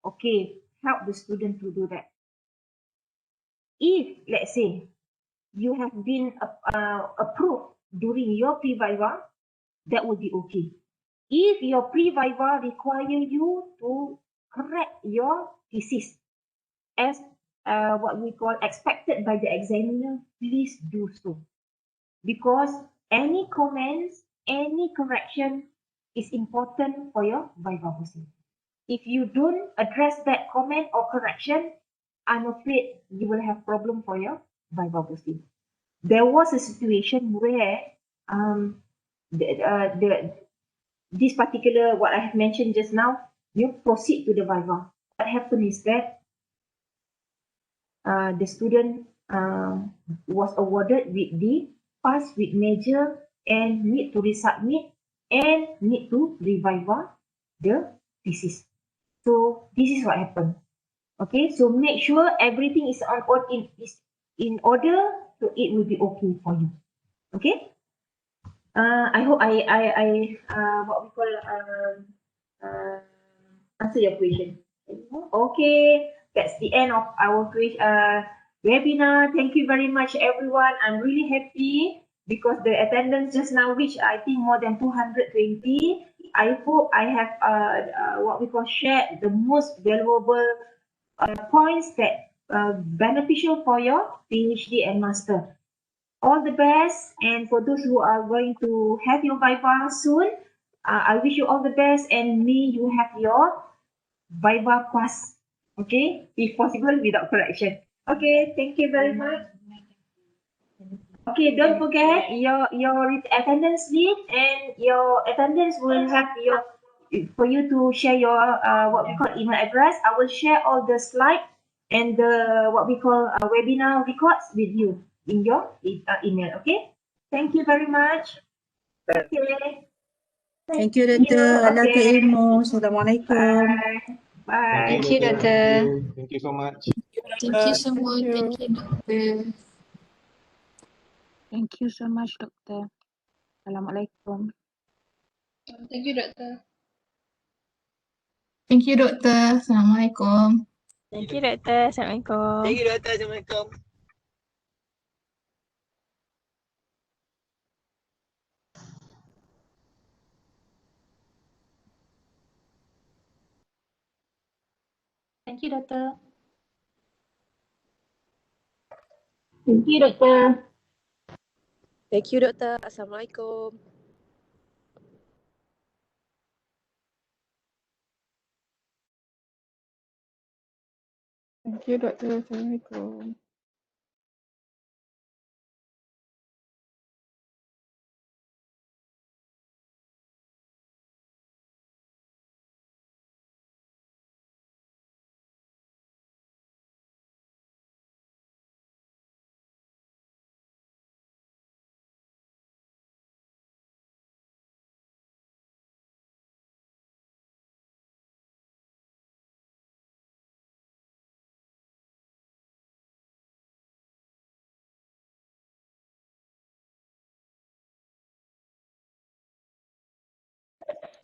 okay, help the student to do that. If, let's say, you have been approved during your pre-viva, that would be okay. If your pre-viva require you to correct your thesis as what we call expected by the examiner, please do so. Because any comments, any correction is important for your viva voce. If you don't address that comment or correction, I'm afraid you will have problem for your viva voce. There was a situation where this particular, what I have mentioned just now, you proceed to the viva. What happened is that the student was awarded with the pass with major and need to resubmit and need to reviva the thesis. So this is what happened. Okay, so make sure everything is in order, so it will be okay for you. Okay. I hope I what we call answer your question. Okay, that's the end of our webinar. Thank you very much, everyone. I'm really happy because the attendance just now reached, I think, more than 220. I hope I have what we call shared the most valuable points that beneficial for your PhD and master. All the best, and for those who are going to have your viva soon, I wish you all the best, and may you have your viva pass. Okay, if possible without correction. Okay, thank you very much. Okay, don't forget your attendance list, and your attendance will have your for you to share your what we call email address. I will share all the slides and the what we call webinar records with you in your email. Okay, thank you very much. Okay. Thank you, Dr. Ala ke Okay. ilmu. Assalamualaikum. Bye. Bye. Thank you, Doctor. Thank you so much. Thank you so much. Thank you, Doctor. Thank you so much, Doctor. Assalamualaikum. Thank you, Doctor. Thank you, Doctor. Assalamualaikum. Thank you, Doctor. Assalamualaikum. Thank you, Doctor. Assalamualaikum. Thank you, Doctor. Thank you, Doctor. Thank you, Doktor. Assalamualaikum. Thank you, Doctor. Assalamualaikum.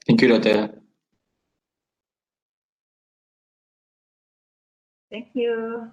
Thank you, Doctor. Thank you.